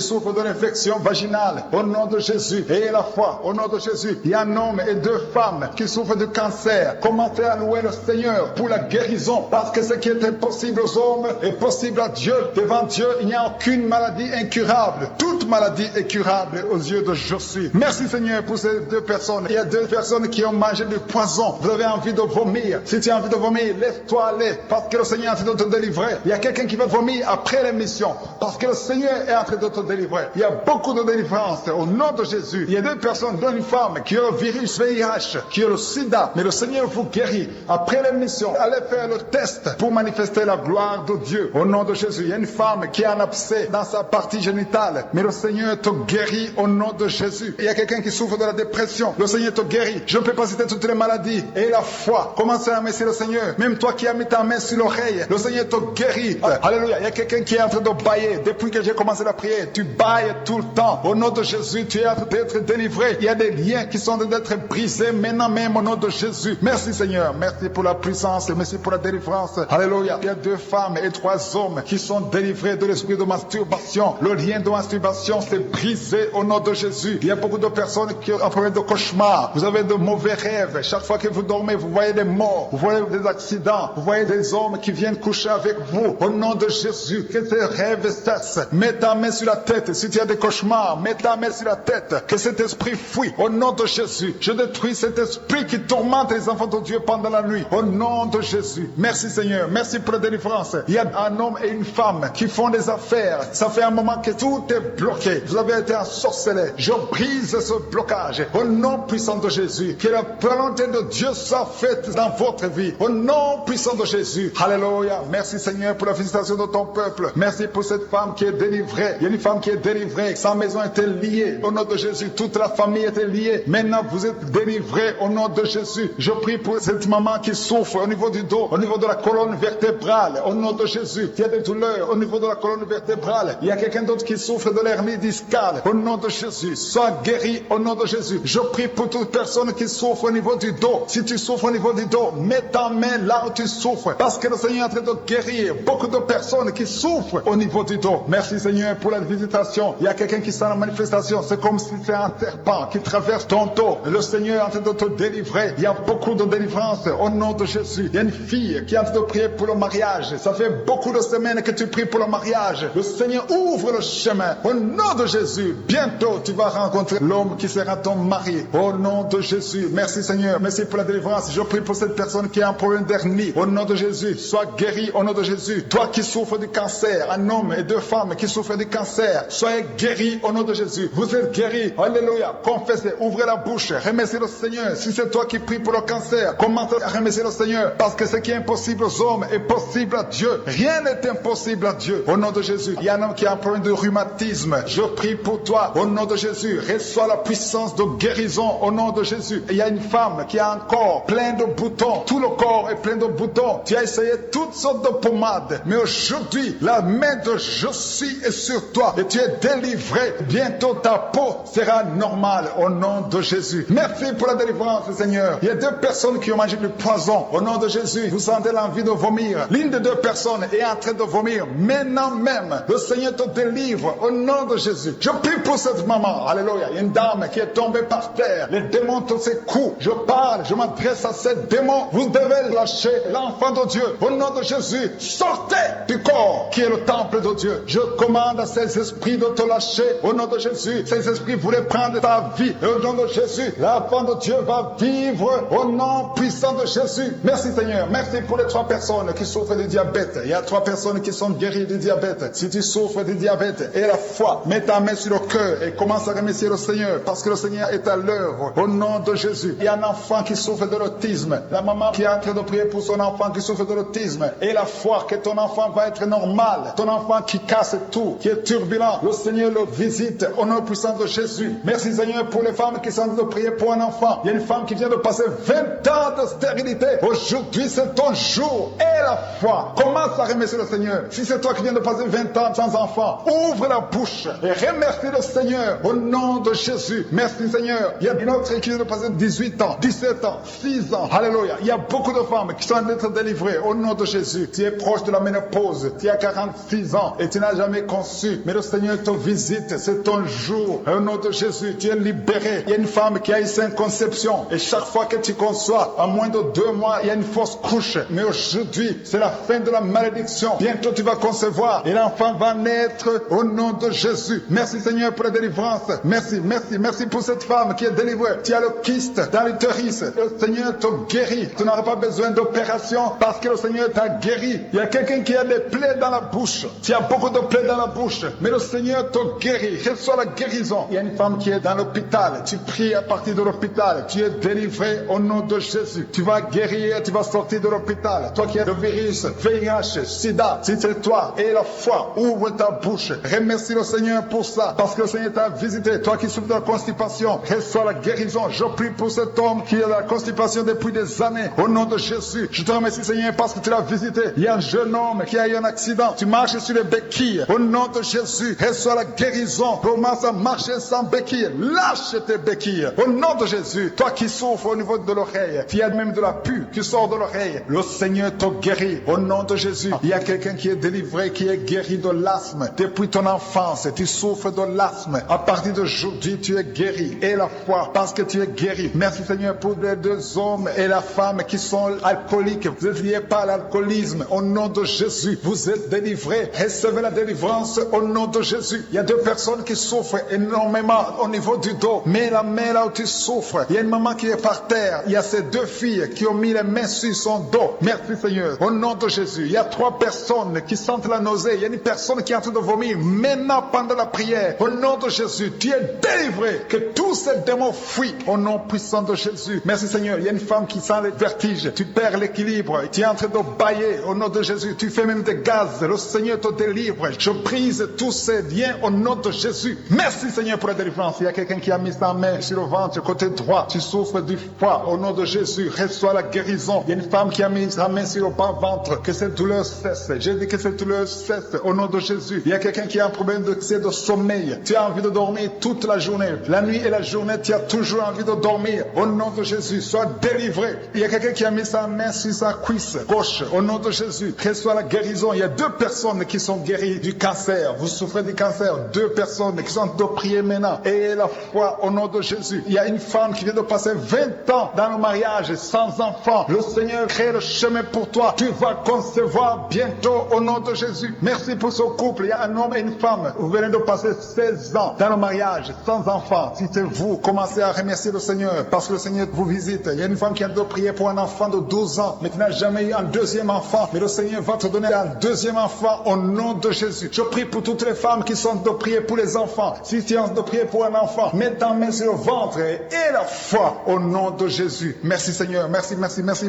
souffrent de l'infection vaginale. Au nom de Jésus, ayez la foi. Au nom de Jésus, il y a un homme et 2 femmes qui souffrent de cancer. Commencez à louer le Seigneur pour la guérison parce que ce qui est impossible aux hommes est possible à Dieu. Devant Dieu, il n'y a aucune maladie incurable. Toute maladie est curable aux yeux de Jésus. Merci Seigneur pour ces 2 personnes. Il y a 2 personnes qui ont mangé du poison. Vous avez envie de vomir. Si tu as envie de vomir, laisse-toi aller parce que le Seigneur est en train de te délivrer. Il y a quelqu'un qui va vomir après l'émission parce que le Seigneur est en train de te délivrer. Il y a beaucoup de délivrance au nom de Jésus. Il y a 2 personnes, dont une femme qui a le virus VIH, qui a le sida, mais le Seigneur vous guérit. Après l'émission, allez faire le test pour manifester la gloire de Dieu. Au nom de Jésus, il y a une femme qui a un abcès dans sa partie génitale, mais le Seigneur te guérit au nom de Jésus. Il y a quelqu'un qui souffre de la dépression, le Seigneur te guérit. Je ne peux pas citer toutes les maladies. Et la foi, commencez à remercier le Seigneur. Même toi qui as mis ta main sur l'oreille, le Seigneur te guérit. Alléluia. Il y a quelqu'un qui est en train de bailler. Depuis que j'ai commencé la prière, tu bailles tout le temps. Au nom de Jésus, tu es en train d'être délivré. Il y a des liens qui sont en train d'être brisés maintenant même au nom de Jésus. Merci Seigneur. Merci pour la puissance. Merci pour la délivrance. Alléluia. Il y a 2 femmes et 3 hommes qui sont délivrés de l'esprit de masturbation. Le lien de masturbation s'est brisé au nom de Jésus. Il y a beaucoup de personnes qui ont un problème de cauchemar. Vous avez de mauvais rêves. Chaque fois que vous dormez, vous voyez des morts. Vous voyez des accidents. Vous voyez des hommes qui viennent coucher avec vous. Au nom de Jésus, que ces rêves cessent. Mets ta main sur la tête. Si tu as des cauchemars, mets ta main sur la tête. Que cet esprit fuit. Au nom de Jésus, je détruis cet esprit qui tourmente les enfants de Dieu pendant la nuit. Au nom de Jésus. Merci Seigneur. Merci pour la délivrance. Il y a un homme et une femme qui font des affaires. Ça fait un moment que tout est bloqué. Vous avez été ensorcelé. Je brise ce blocage. Au nom puissant de Jésus. Que la volonté de Dieu soit faite dans votre vie. Au nom puissant de Jésus. Alléluia. Merci Seigneur pour la visitation de ton peuple. Merci pour cette femme qui est délivrée. Il y a une femme qui est délivrée. Sa maison était liée. Au nom de Jésus, toute la famille était liée. Maintenant, vous êtes délivrés au nom de Jésus. Je prie pour cette maman qui souffre au niveau du dos, au niveau de la colonne vertébrale. Au nom de Jésus, il y a des douleurs au niveau de la colonne vertébrale. Il y a quelqu'un d'autre qui souffre de l'hernie discale. Au nom de Jésus, sois guéri au nom de Jésus. Je prie pour toute personne qui souffre au niveau du dos. Si tu souffres au niveau du dos, mets ta main là où tu souffres. Parce que le Seigneur est en train de guérir beaucoup de personnes qui souffrent au niveau du dos. Merci Seigneur pour la visitation. Il y a quelqu'un qui sent la manifestation. C'est comme si c'est un serpent qui traverse ton dos. Le Seigneur est en train de te délivrer. Il y a beaucoup de délivrance au nom de Jésus. Il y a une fille qui est en train de prier pour le mariage. Ça fait beaucoup de semaines que tu pries pour le mariage. Le Seigneur ouvre le chemin. Au nom de Jésus, bientôt tu vas rencontrer l'homme qui sera ton mari. Au nom de Jésus. Merci Seigneur. Merci pour la délivrance. Je prie pour cette personne qui a un problème d'hernie. Au nom de Jésus, sois guéri au nom de Jésus. Toi qui souffres du cancer, un homme et 2 femmes qui souffrent du cancer, soyez guéris au nom de Jésus. Vous êtes guéris. Alléluia. Confessez, ouvrez la bouche, remerciez le Seigneur. Si c'est toi qui pries pour le cancer, commence à remercier le Seigneur. Parce que ce qui est impossible aux hommes est possible à Dieu. Rien n'est impossible à Dieu. Au nom de Jésus. Il y a un homme qui a un problème de rhumatisme. Je prie pour toi. Au nom de Jésus. Reçois la puissance de guérison. Au nom de Jésus. Il y a une femme qui a un corps plein de boutons. Tout le corps est plein de boutons. Tu as essayé toutes sortes de pommades. Mais aujourd'hui, la main de je suis est sur toi. Et tu es délivré. Bientôt ta peau sera normale. Au nom de Jésus. Merci pour la délivrance, Seigneur. Il y a 2 personnes qui ont mangé du poison. Au nom de Jésus, vous sentez l'envie de vomir. L'une des 2 personnes est en train de vomir. Maintenant même, le Seigneur te délivre. Au nom de Jésus. Je prie pour cette maman. Alléluia. Il y a une dame qui est tombée par terre. Les démons te secouent. Je parle, je m'adresse à ces démons. Vous devez lâcher l'enfant de Dieu. Au nom de Jésus, sortez du corps qui est le temple de Dieu. Je commande à ces esprits de te lâcher. Au nom de Jésus, ces esprits voulaient prendre ta vie. Et au nom de Jésus, l'enfant de Dieu va vivre au nom puissant de Jésus. Merci Seigneur. Merci pour les 3 personnes qui souffrent du diabète. Il y a 3 personnes qui sont guéries du diabète. Si tu souffres du diabète et la foi, mets ta main sur le cœur et commence à remercier le Seigneur parce que le Seigneur est à l'œuvre. Au nom de Jésus. Il y a un enfant qui souffre de l'autisme. La maman qui est en train de prier pour son enfant qui souffre de l'autisme. Et la foi que ton enfant va être normal. Ton enfant qui casse tout, qui est turbulent. Le Seigneur le visite au nom puissant de Jésus. Merci Seigneur pour les femmes qui sont en train de prier pour un enfant. Il y a une femme qui vient de passer 20 ans de stérilité. Aujourd'hui c'est ton jour. Et la foi. Commence à remercier le Seigneur. Si c'est toi qui viens de passer 20 ans sans enfant, ouvre la bouche et remercie le Seigneur au nom de Jésus. Merci Seigneur. Il y a une autre qui vient de passer 18 ans, 17 ans, 6 ans. Alléluia. Il y a beaucoup de femmes qui sont en train d'être délivrées au nom de Jésus. Tu es proche de la ménopause. Tu as 46 ans et tu n'as jamais conçu. Mais le Seigneur te visite. C'est ton jour. Au nom de Jésus, tu es libéré. Il y a une femme qui a une sainte conception. Et chaque fois que tu conçois, en moins de 2 mois, il y a une fausse couche. Mais aujourd'hui, c'est la fin de la malédiction. Bientôt tu vas concevoir et l'enfant va naître au nom de Jésus. Merci Seigneur pour la délivrance. Merci, merci, merci pour cette femme qui est délivrée. Tu as le kyste dans l'utérus. Le Seigneur te guérit. Tu n'auras pas besoin d'opération parce que le Seigneur t'a guéri. Il y a quelqu'un qui a des plaies dans la bouche. Tu as beaucoup de plaies dans la bouche. Mais le Seigneur te guérit. Reçois la guérison. Il y a une femme qui est dans l'hôpital. Tu pries à partir de l'hôpital. Tu es délivré au nom de Jésus. Tu vas guérir. Tu vas sortir de l'hôpital. Toi qui as le virus virus, VIH, sida, si c'est toi, et la foi, ouvre ta bouche. Remercie le Seigneur pour ça, parce que le Seigneur t'a visité. Toi qui souffres de la constipation, reçois la guérison. Je prie pour cet homme qui a la constipation depuis des années. Au nom de Jésus, je te remercie Seigneur parce que tu l'as visité. Il y a un jeune homme qui a eu un accident. Tu marches sur les béquilles. Au nom de Jésus, reçois la guérison. Commence à marcher sans béquilles. Lâche tes béquilles. Au nom de Jésus, toi qui souffres au niveau de l'oreille, tu as même de la pus qui sort de l'oreille. Le Seigneur te guérit. Au nom de Jésus, il y a quelqu'un qui est délivré, qui est guéri de l'asthme. Depuis ton enfance, tu souffres de l'asthme. À partir d'aujourd'hui, tu es guéri. Et la foi, parce que tu es guéri. Merci Seigneur pour les deux hommes et la femme qui sont alcooliques. Vous êtes liés par l'alcoolisme. Au nom de Jésus, vous êtes délivrés. Recevez la délivrance au nom de Jésus. Il y a deux personnes qui souffrent énormément au niveau du dos. Mais la main là où tu souffres, il y a une maman qui est par terre. Il y a ces deux filles qui ont mis les mains sur son dos. Merci Seigneur. Au nom de Jésus, il y a trois personnes qui sentent la nausée. Il y a une personne qui est en train de vomir maintenant pendant la prière. Au nom de Jésus, tu es délivré. Que tous ces démons fuient au nom puissant de Jésus. Merci Seigneur. Il y a une femme qui sent les vertiges. Tu perds l'équilibre. Tu es en train de bailler au nom de Jésus. Tu fais même des gaz. Le Seigneur te délivre. Je brise tous ces liens au nom de Jésus. Merci Seigneur pour la délivrance. Il y a quelqu'un qui a mis sa main sur le ventre, côté droit. Tu souffres du foie. Au nom de Jésus, reçois la guérison. Il y a une femme qui a mis sa main sur le bas-ventre. Que cette douleur cesse. J'ai dit que cette douleur cesse au nom de Jésus. Il y a quelqu'un qui a un problème de sommeil. Tu as envie de dormir toute la journée. La nuit et la journée, tu as toujours envie de dormir. Au nom de Jésus, sois délivré. Il y a quelqu'un qui a mis sa main sur sa cuisse gauche. Au nom de Jésus, reçois la guérison. Il y a deux personnes qui sont guéries du cancer. Vous souffrez du cancer. Deux personnes qui sont de prier maintenant. Et la foi au nom de Jésus. Il y a une femme qui vient de passer 20 ans dans le mariage sans enfant. Le Seigneur crée le chemin pour toi. Tu vas concevoir bientôt au nom de Jésus. Merci pour ce couple. Il y a un homme et une femme. Vous venez de passer 16 ans dans le mariage sans enfant. Si c'est vous, commencez à remercier le Seigneur parce que le Seigneur vous visite. Il y a une femme qui a de prier pour un enfant de 12 ans mais qui n'a jamais eu un deuxième enfant. Mais le Seigneur va te donner un deuxième enfant au nom de Jésus. Je prie pour toutes les femmes qui sont de prier pour les enfants. Si tu es de prier pour un enfant, mets ta main sur le ventre et la foi au nom de Jésus. Merci Seigneur. Merci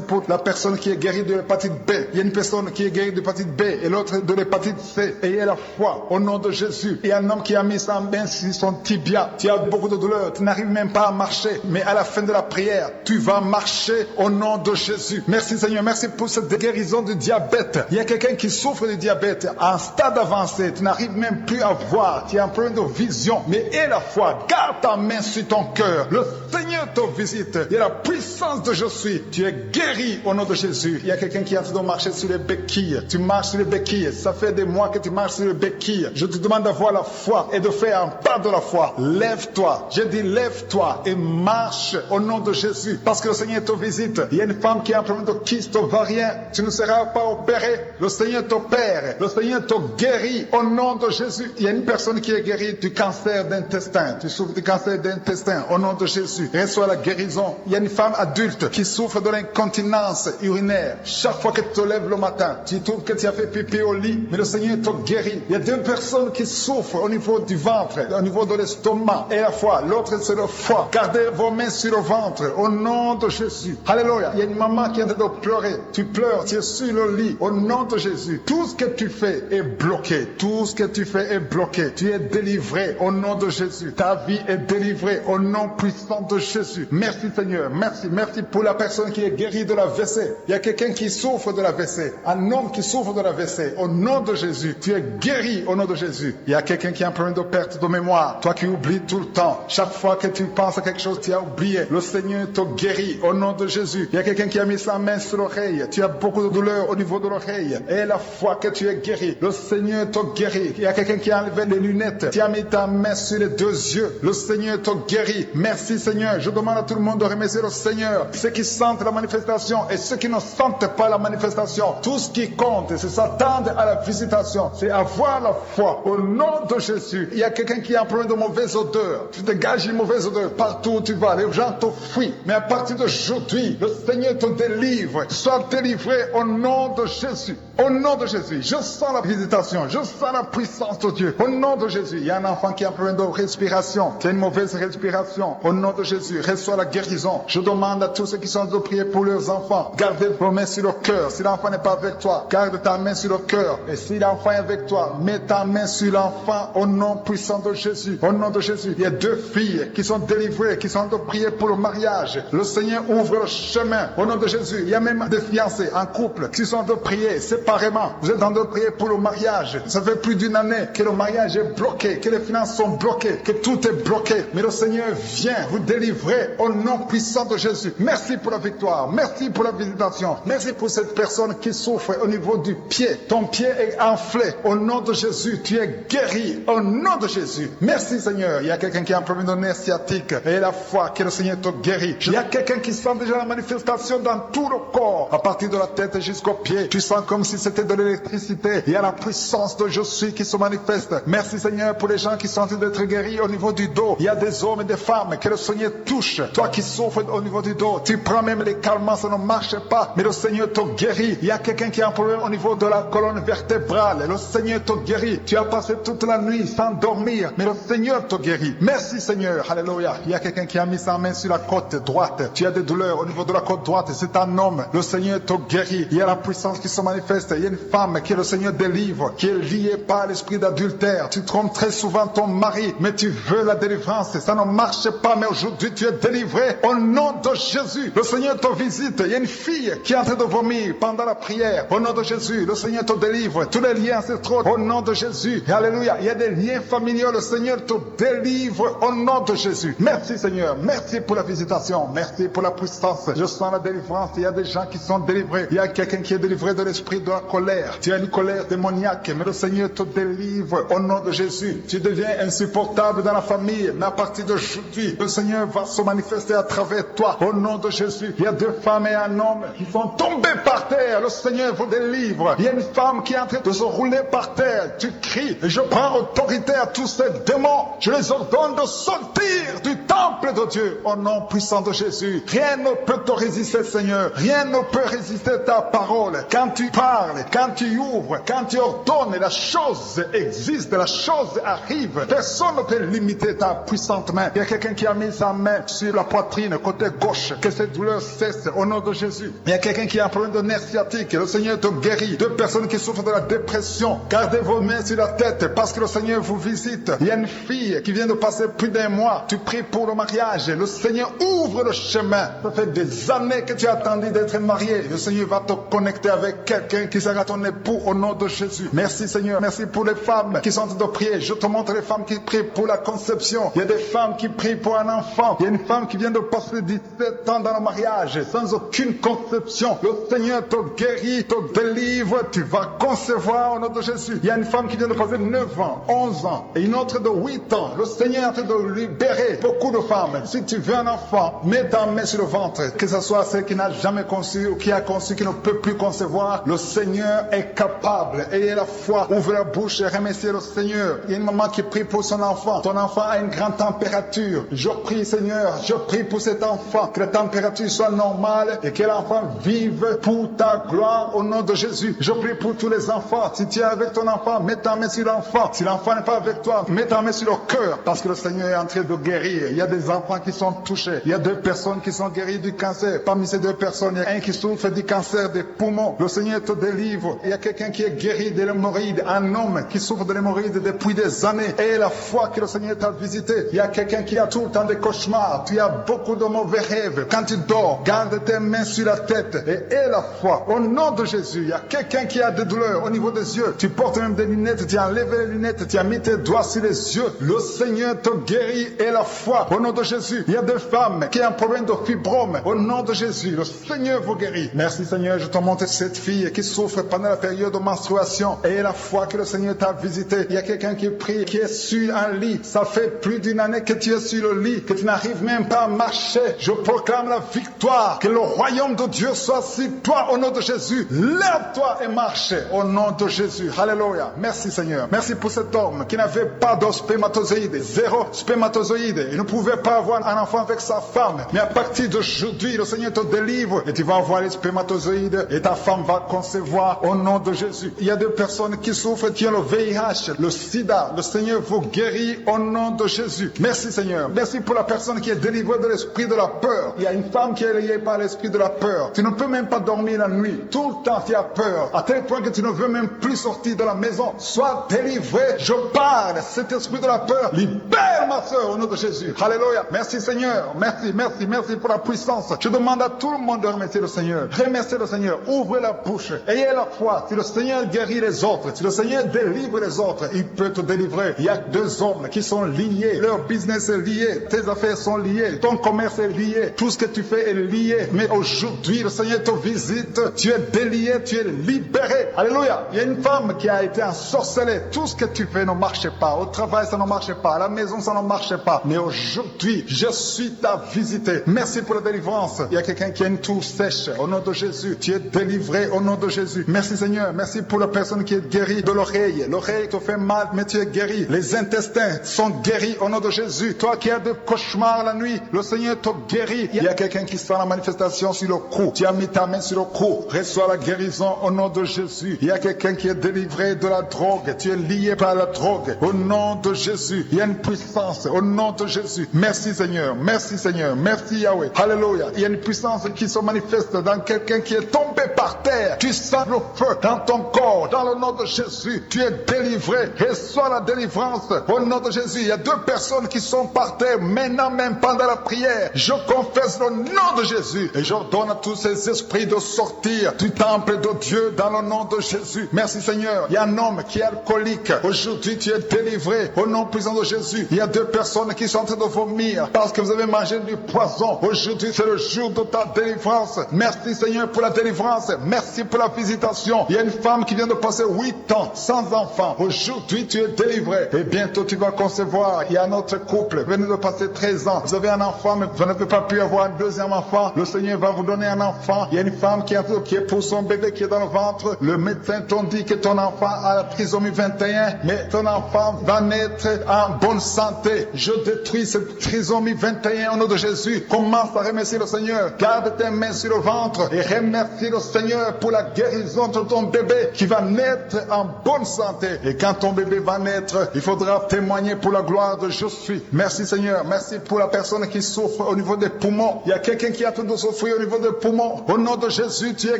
pour la personne qui est guérie de l'hépatite B. Il y a une personne qui est guérie de l'hépatite B et l'autre de l'hépatite C. Ayez la foi au nom de Jésus. Il y a un homme qui a mis sa main sur son tibia. Tu as beaucoup de douleur. Tu n'arrives même pas à marcher. Mais à la fin de la prière, tu vas marcher au nom de Jésus. Merci Seigneur. Merci pour cette guérison du diabète. Il y a quelqu'un qui souffre du diabète à un stade avancé. Tu n'arrives même plus à voir. Tu as un problème de vision. Mais aie la foi. Garde ta main sur ton cœur. Le Seigneur te visite. Il y a la puissance de je suis. Tu es guéri au nom de Jésus. Il y a quelqu'un qui est en train de marcher sur les béquilles. Tu marches sur les béquilles. Ça fait des mois que tu marches sur les béquilles. Je te demande d'avoir la foi et de faire un pas de la foi. Lève-toi. Je dis lève-toi et marche au nom de Jésus. Parce que le Seigneur te visite. Il y a une femme qui a un problème de kyste ovarien. Tu ne seras pas opéré. Le Seigneur t'opère. Le Seigneur te guérit au nom de Jésus. Il y a une personne qui est guérie du cancer d'intestin. Tu souffres du cancer d'intestin au nom de Jésus. Reçois la guérison. Il y a une femme adulte qui souffre de l'incontinence urinaire. Chaque fois que tu te lèves le matin, tu trouves que tu as fait pipi au lit, mais le Seigneur te guérit. Il y a deux personnes qui souffrent au niveau du ventre, au niveau de l'estomac et la foi. L'autre c'est le foie. Gardez vos mains sur le ventre au nom de Jésus. Alléluia. Il y a une maman qui est en train de pleurer. Tu pleures, tu es sur le lit au nom de Jésus. Tout ce que tu fais est bloqué. Tout ce que tu fais est bloqué. Tu es délivré au nom de Jésus. Ta vie est délivrée au nom puissant de Jésus. Merci Seigneur. Merci pour la personne qui est guérie de la WC. Il y a quelqu'un qui souffre de la WC. Un homme qui souffre de la WC. Au nom de Jésus. Tu es guéri au nom de Jésus. Il y a quelqu'un qui a un problème de perte de mémoire. Toi qui oublies tout le temps. Chaque fois que tu penses à quelque chose, tu as oublié. Le Seigneur te guérit au nom de Jésus. Il y a quelqu'un qui a mis sa main sur l'oreille. Tu as beaucoup de douleur au niveau de l'oreille. Et la fois que tu es guéri, le Seigneur te guérit. Il y a quelqu'un qui a enlevé les lunettes. Tu as mis ta main sur les deux yeux. Le Seigneur te guérit. Merci Seigneur. Je demande à tout le monde de remercier le Seigneur. Ceux qui sentent la manifestation et ceux qui ne sentent pas la manifestation. Tout ce qui compte, c'est s'attendre à la visitation. C'est avoir la foi au nom de Jésus. Il y a quelqu'un qui a un problème de mauvaise odeur. Tu dégages une mauvaise odeur partout où tu vas. Les gens te fuient. Mais à partir d'aujourd'hui, le Seigneur te délivre. Sois délivré au nom de Jésus. Au nom de Jésus. Je sens la visitation. Je sens la puissance de Dieu. Au nom de Jésus. Il y a un enfant qui a un problème de respiration. Qui a une mauvaise respiration. Au nom de Jésus. Jésus, reçois la guérison. Je demande à tous ceux qui sont de prier pour leurs enfants. Gardez vos mains sur leur cœur. Si l'enfant n'est pas avec toi, garde ta main sur le cœur. Et si l'enfant est avec toi, mets ta main sur l'enfant au nom puissant de Jésus. Au nom de Jésus, il y a 2 filles qui sont délivrées, qui sont de prier pour le mariage. Le Seigneur ouvre le chemin. Au nom de Jésus, il y a même des fiancés en couple qui sont de prier séparément. Vous êtes en train de prier pour le mariage. Ça fait plus d'1 année que le mariage est bloqué, que les finances sont bloquées, que tout est bloqué. Mais le Seigneur vient vous délivrer au nom puissant de Jésus. Merci pour la victoire. Merci pour la visitation. Merci pour cette personne qui souffre au niveau du pied. Ton pied est enflé. Au nom de Jésus, tu es guéri. Au nom de Jésus. Merci Seigneur. Il y a quelqu'un qui a un problème de nerf sciatique. Et la foi que le Seigneur te guérit. Il y a quelqu'un qui sent déjà la manifestation dans tout le corps. À partir de la tête jusqu'au pied. Tu sens comme si c'était de l'électricité. Il y a la puissance de je suis qui se manifeste. Merci Seigneur pour les gens qui sont en train d'être guéris au niveau du dos. Il y a des hommes et des femmes que le Seigneur touche. Toi qui souffres au niveau du dos. Tu prends même les calmants, ça ne marche pas. Mais le Seigneur te guérit. Il y a quelqu'un qui a un problème au niveau de la colonne vertébrale. Le Seigneur te guérit. Tu as passé toute la nuit sans dormir. Mais le Seigneur te guérit. Merci Seigneur. Alléluia. Il y a quelqu'un qui a mis sa main sur la côte droite. Tu as des douleurs au niveau de la côte droite. C'est un homme. Le Seigneur te guérit. Il y a la puissance qui se manifeste. Il y a une femme que le Seigneur délivre, qui est liée par l'esprit d'adultère. Tu trompes très souvent ton mari, mais tu veux la délivrance. Ça ne marche pas, mais aujourd'hui tu es délivré au nom de Jésus. Le Seigneur te visite. Il y a une fille qui est en train de vomir pendant la prière. Au nom de Jésus, le Seigneur te délivre. Tous les liens ancestraux, au nom de Jésus. Alléluia. Il y a des liens familiaux. Le Seigneur te délivre au nom de Jésus. Merci Seigneur. Merci pour la visitation. Merci pour la puissance. Je sens la délivrance. Il y a des gens qui sont délivrés. Il y a quelqu'un qui est délivré de l'esprit de la colère. Tu as une colère démoniaque, mais le Seigneur te délivre au nom de Jésus. Tu deviens insupportable dans la famille, mais à partir d'aujourd'hui, le Seigneur va se manifester à travers toi au nom de Jésus. Il y a 2 femmes et un homme qui sont tombés par terre. Le Seigneur vous délivre. Il y a une femme qui est en train de se rouler par terre. Tu cries et je prends autorité à tous ces démons. Je les ordonne de sortir du temple de Dieu au nom puissant de Jésus. Rien ne peut te résister, Seigneur. Rien ne peut résister ta parole. Quand tu parles, quand tu ouvres, quand tu ordonnes, la chose existe, la chose arrive. Personne ne peut limiter ta puissante main. Il y a quelqu'un qui a mis sa main sur la poitrine, côté gauche, que cette douleur cesse au nom de Jésus. Il y a quelqu'un qui a un problème de nerf sciatique. Le Seigneur te guérit. 2 personnes qui souffrent de la dépression. Gardez vos mains sur la tête parce que le Seigneur vous visite. Il y a une fille qui vient de passer plus d'1 mois. Tu pries pour le mariage. Le Seigneur ouvre le chemin. Ça fait des années que tu as attendu d'être marié. Le Seigneur va te connecter avec quelqu'un qui sera ton époux au nom de Jésus. Merci Seigneur. Merci pour les femmes qui sont en train de prier. Je te montre les femmes qui prient pour la conception. Il y a des femmes qui prient pour un enfant. Il y a une femme qui vient de passer 17 ans dans le mariage sans aucune conception. Le Seigneur te guérit, te délivre. Tu vas concevoir au nom de Jésus. Il y a une femme qui vient de passer 9 ans, 11 ans et une autre de 8 ans. Le Seigneur est en train de libérer beaucoup de femmes. Si tu veux un enfant, mets ta main sur le ventre. Que ce soit celle qui n'a jamais conçu ou qui a conçu, qui ne peut plus concevoir. Le Seigneur est capable. Ayez la foi. Ouvre la bouche et remerciez le Seigneur. Il y a une maman qui prie pour son enfant. Ton enfant a une grande température. Je prie Seigneur, je prie pour cet enfant. Que la température soit normale et que l'enfant vive pour ta gloire au nom de Jésus. Je prie pour tous les enfants. Si tu es avec ton enfant, mets ta main sur l'enfant. Si l'enfant n'est pas avec toi, mets ta main sur le cœur. Parce que le Seigneur est en train de guérir. Il y a des enfants qui sont touchés. Il y a 2 personnes qui sont guéries du cancer. Parmi ces 2 personnes, il y a un qui souffre du cancer des poumons. Le Seigneur te délivre. Il y a quelqu'un qui est guéri de l'hémorroïde. Un homme qui souffre de l'hémorroïde depuis des années. Et la foi que le Seigneur t'a visité. Il y a quelqu'un qui a tout le temps des cauchemars. Tu as beaucoup de mauvais rêves. Quand tu dors, garde tes mains sur la tête. Et aie la foi. Au nom de Jésus, il y a quelqu'un qui a des douleurs au niveau des yeux. Tu portes même des lunettes. Tu as enlevé les lunettes. Tu as mis tes doigts sur les yeux. Le Seigneur te guérit. Et la foi. Au nom de Jésus, il y a des femmes qui ont un problème de fibrome. Au nom de Jésus, le Seigneur vous guérit. Merci Seigneur, je te montre cette fille qui souffre pendant la période de menstruation. Et la foi que le Seigneur t'a visité. Il y a quelqu'un qui prie, qui est sur un lit. Ça fait plus d'1 année que tu es sur le lit, que tu n'arrives même pas à marcher. Je proclame la victoire. Que le royaume de Dieu soit sur toi au nom de Jésus. Lève-toi et marche au nom de Jésus. Alléluia. Merci Seigneur. Merci pour cet homme qui n'avait pas de spermatozoïdes. 0 spermatozoïdes. Il ne pouvait pas avoir un enfant avec sa femme. Mais à partir d'aujourd'hui, le Seigneur te délivre et tu vas avoir les spermatozoïdes et ta femme va concevoir au nom de Jésus. Il y a 2 personnes qui souffrent, qui ont le VIH, le sida. Le Seigneur vous guérit au nom de Jésus. Merci Seigneur. Merci pour la personne qui qui est délivrée de l'esprit de la peur. Il y a une femme qui est liée par l'esprit de la peur. Tu ne peux même pas dormir la nuit. Tout le temps, tu as peur. À tel point que tu ne veux même plus sortir de la maison. Sois délivré. Je parle. Cet esprit de la peur, libère ma soeur au nom de Jésus. Alléluia. Merci Seigneur. Merci pour la puissance. Je demande à tout le monde de remercier le Seigneur. Remerciez le Seigneur. Ouvrez la bouche. Ayez la foi. Si le Seigneur guérit les autres, si le Seigneur délivre les autres, il peut te délivrer. Il y a deux hommes qui sont liés. Leur business est lié. Tes affaires sont liées. Ton commerce est lié. Tout ce que tu fais est lié. Mais aujourd'hui, le Seigneur te visite. Tu es délié. Tu es libéré. Alléluia. Il y a une femme qui a été ensorcelée. Tout ce que tu fais ne marchait pas. Au travail, ça ne marchait pas. À la maison, ça ne marchait pas. Mais aujourd'hui, je suis ta visité. Merci pour la délivrance. Il y a quelqu'un qui a une toux sèche. Au nom de Jésus, tu es délivré au nom de Jésus. Merci Seigneur. Merci pour la personne qui est guérie de l'oreille. L'oreille te fait mal, mais tu es guéri. Les intestins sont guéris au nom de Jésus. Toi qui as de cauchemars la nuit, le Seigneur te guérit. Il y a quelqu'un qui sent la manifestation sur le cou. Tu as mis ta main sur le cou. Reçois la guérison au nom de Jésus. Il y a quelqu'un qui est délivré de la drogue. Tu es lié par la drogue. Au nom de Jésus. Il y a une puissance au nom de Jésus. Merci Seigneur. Merci Seigneur. Merci Yahweh. Alléluia. Il y a une puissance qui se manifeste dans quelqu'un qui est tombé par terre. Tu sens le feu dans ton corps. Dans le nom de Jésus. Tu es délivré. Reçois la délivrance au nom de Jésus. Il y a deux personnes qui sont par terre maintenant même pendant la prière. Je confesse le nom de Jésus et j'ordonne à tous ces esprits de sortir du temple de Dieu dans le nom de Jésus. Merci Seigneur. Il y a un homme qui est alcoolique. Aujourd'hui tu es délivré au nom puissant de Jésus. Il y a deux personnes qui sont en train de vomir parce que vous avez mangé du poison. Aujourd'hui c'est le jour de ta délivrance. Merci Seigneur pour la délivrance. Merci pour la visitation. Il y a une femme qui vient de passer 8 ans sans enfant. Aujourd'hui tu es délivré et bientôt tu vas concevoir. Il y a un autre couple, venez de passer 13 ans. Vous avez un enfant mais vous n'avez pas pu avoir un deuxième enfant. Le Seigneur va vous donner un enfant. Il y a une femme qui est pour son bébé qui est dans le ventre. Le médecin t'ont dit que ton enfant a la trisomie 21, mais ton enfant va naître en bonne santé. Je détruis cette trisomie 21 au nom de Jésus. Commence à remercier le Seigneur. Garde tes mains sur le ventre et remercie le Seigneur pour la guérison de ton bébé qui va naître en bonne santé. Et quand ton bébé va naître, il faudra témoigner pour la gloire de je suis. Merci Seigneur. Merci pour la personne qui souffre au niveau des poumons. Il y a quelqu'un qui a tout de souffrir au niveau des poumons. Au nom de Jésus, tu es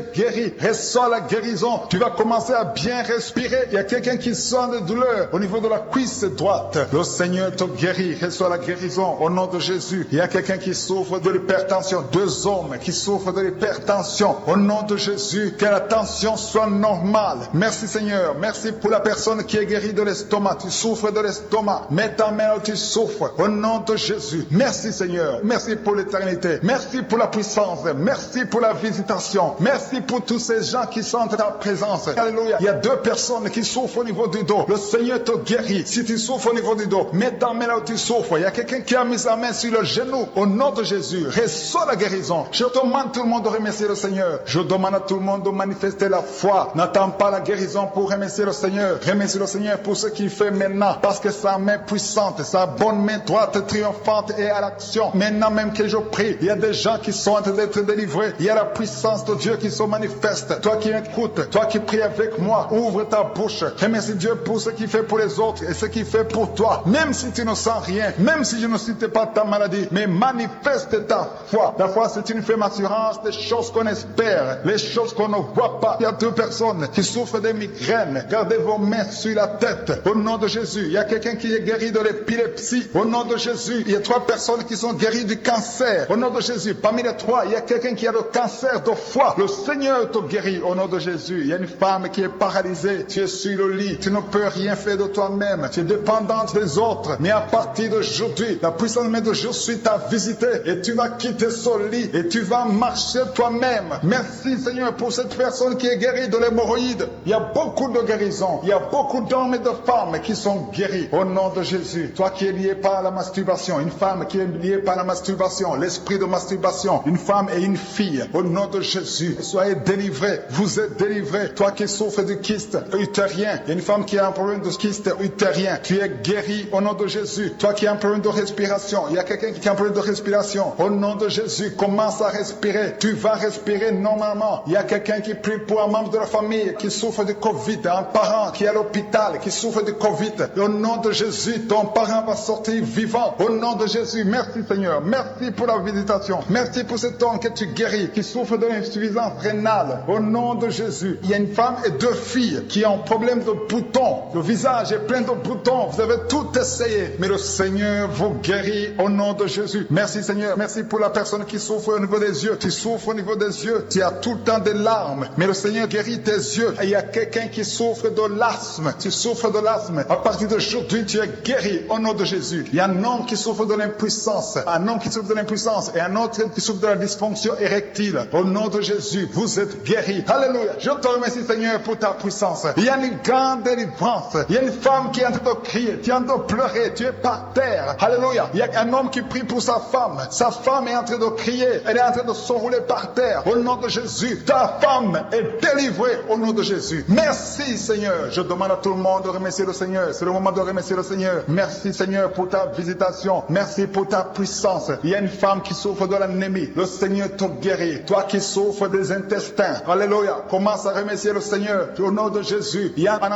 guéri. Reçois la guérison. Tu vas commencer à bien respirer. Il y a quelqu'un qui sent de douleur au niveau de la cuisse droite. Le Seigneur te guérit. Reçois la guérison au nom de Jésus. Il y a quelqu'un qui souffre de l'hypertension. Deux hommes qui souffrent de l'hypertension. Au nom de Jésus, que la tension soit normale. Merci Seigneur. Merci pour la personne qui est guérie de l'estomac. Tu souffres de l'estomac. Mets ta main où tu souffres. Au nom de Jésus. Merci Seigneur. Merci pour l'éternité. Merci pour la puissance. Merci pour la visitation. Merci pour tous ces gens qui sentent ta présence. Alléluia. Il y a deux personnes qui souffrent au niveau du dos. Le Seigneur te guérit. Si tu souffres au niveau du dos, mets ta main là où tu souffres. Il y a quelqu'un qui a mis sa main sur le genou. Au nom de Jésus, reçois la guérison. Je demande tout le monde de remercier le Seigneur. Je demande à tout le monde de manifester la foi. N'attends pas la guérison pour remercier le Seigneur. Remercie le Seigneur pour ce qu'il fait maintenant. Parce que sa main puissante, sa bonne main droite triomphante est à l'action. Maintenant même que je prie, il y a des gens qui sont en train d'être délivrés. Il y a la puissance de Dieu qui se manifeste. Toi qui écoutes, toi qui pries avec moi, ouvre ta bouche. Remercie Dieu pour ce qu'il fait pour les autres et ce qu'il fait pour toi. Même si tu ne sens rien, même si je ne cite pas ta maladie, mais manifeste ta foi. La foi, c'est une ferme assurance des choses qu'on espère, les choses qu'on ne voit pas. Il y a deux personnes qui souffrent de migraines. Gardez vos mains sur la tête. Au nom de Jésus, il y a quelqu'un qui est guéri de l'épilepsie. Au nom de Jésus, il y a 3 personnes qui sont guéries du cancer. Au nom de Jésus, parmi les 3, il y a quelqu'un qui a le cancer de foie. Le Seigneur te guérit au nom de Jésus. Il y a une femme qui est paralysée. Tu es sur le lit. Tu ne peux rien faire de toi-même. Tu es dépendante des autres. Mais à partir d'aujourd'hui, la puissance de Dieu, je suis t'a visité et tu vas quitter ce lit et tu vas marcher toi-même. Merci Seigneur pour cette personne qui est guérie de l'hémorroïde. Il y a beaucoup de guérisons. Il y a beaucoup d'hommes et de femmes qui sont guéris au nom de Jésus. Toi qui es lié par la masturbation, une femme qui est liée par la masturbation, l'esprit de masturbation, une femme et une fille, au nom de Jésus, soyez délivrés. Vous êtes délivrés. Toi qui souffres du kyste utérien, il y a une femme qui a un problème de kyste utérien, tu es guéri au nom de Jésus. Toi qui as un problème de respiration, il y a quelqu'un qui a un problème de respiration, au nom de Jésus, commence à respirer. Tu vas respirer normalement. Il y a quelqu'un qui prie pour un membre de la famille qui souffre de Covid, un parent qui est à l'hôpital, qui souffre de Covid. Au nom de Jésus, ton parent va sortir vivant. Au nom de Jésus, Jésus. Merci Seigneur. Merci pour la visitation. Merci pour cet homme que tu guéris, qui souffre de l'insuffisance rénale. Au nom de Jésus. Il y a une femme et 2 filles qui ont problème de boutons. Le visage est plein de boutons. Vous avez tout essayé. Mais le Seigneur vous guérit au nom de Jésus. Merci Seigneur. Merci pour la personne qui souffre au niveau des yeux. Tu souffres au niveau des yeux. Tu as tout le temps des larmes. Mais le Seigneur guérit tes yeux. Et il y a quelqu'un qui souffre de l'asthme. Tu souffres de l'asthme. À partir d'aujourd'hui, tu es guéri au nom de Jésus. Il y a un homme qui souffre de l'impuissance. Un homme qui souffre de l'impuissance. Et un autre qui souffre de la dysfonction érectile. Au nom de Jésus, vous êtes guéris. Alléluia. Je te remercie Seigneur pour ta puissance. Il y a une grande délivrance. Il y a une femme qui est en train de crier. Tu es en train de pleurer. Tu es par terre. Alléluia. Il y a un homme qui prie pour sa femme. Sa femme est en train de crier. Elle est en train de s'enrouler par terre. Au nom de Jésus, ta femme est délivrée au nom de Jésus. Merci Seigneur. Je demande à tout le monde de remercier le Seigneur. C'est le moment de remercier le Seigneur. Merci Seigneur pour ta visitation. Merci pour ta puissance. Il y a une femme qui souffre de l'anémie. Le Seigneur te guérit. Toi qui souffres des intestins. Alléluia. Commence à remercier le Seigneur. Au nom de Jésus. Il y a un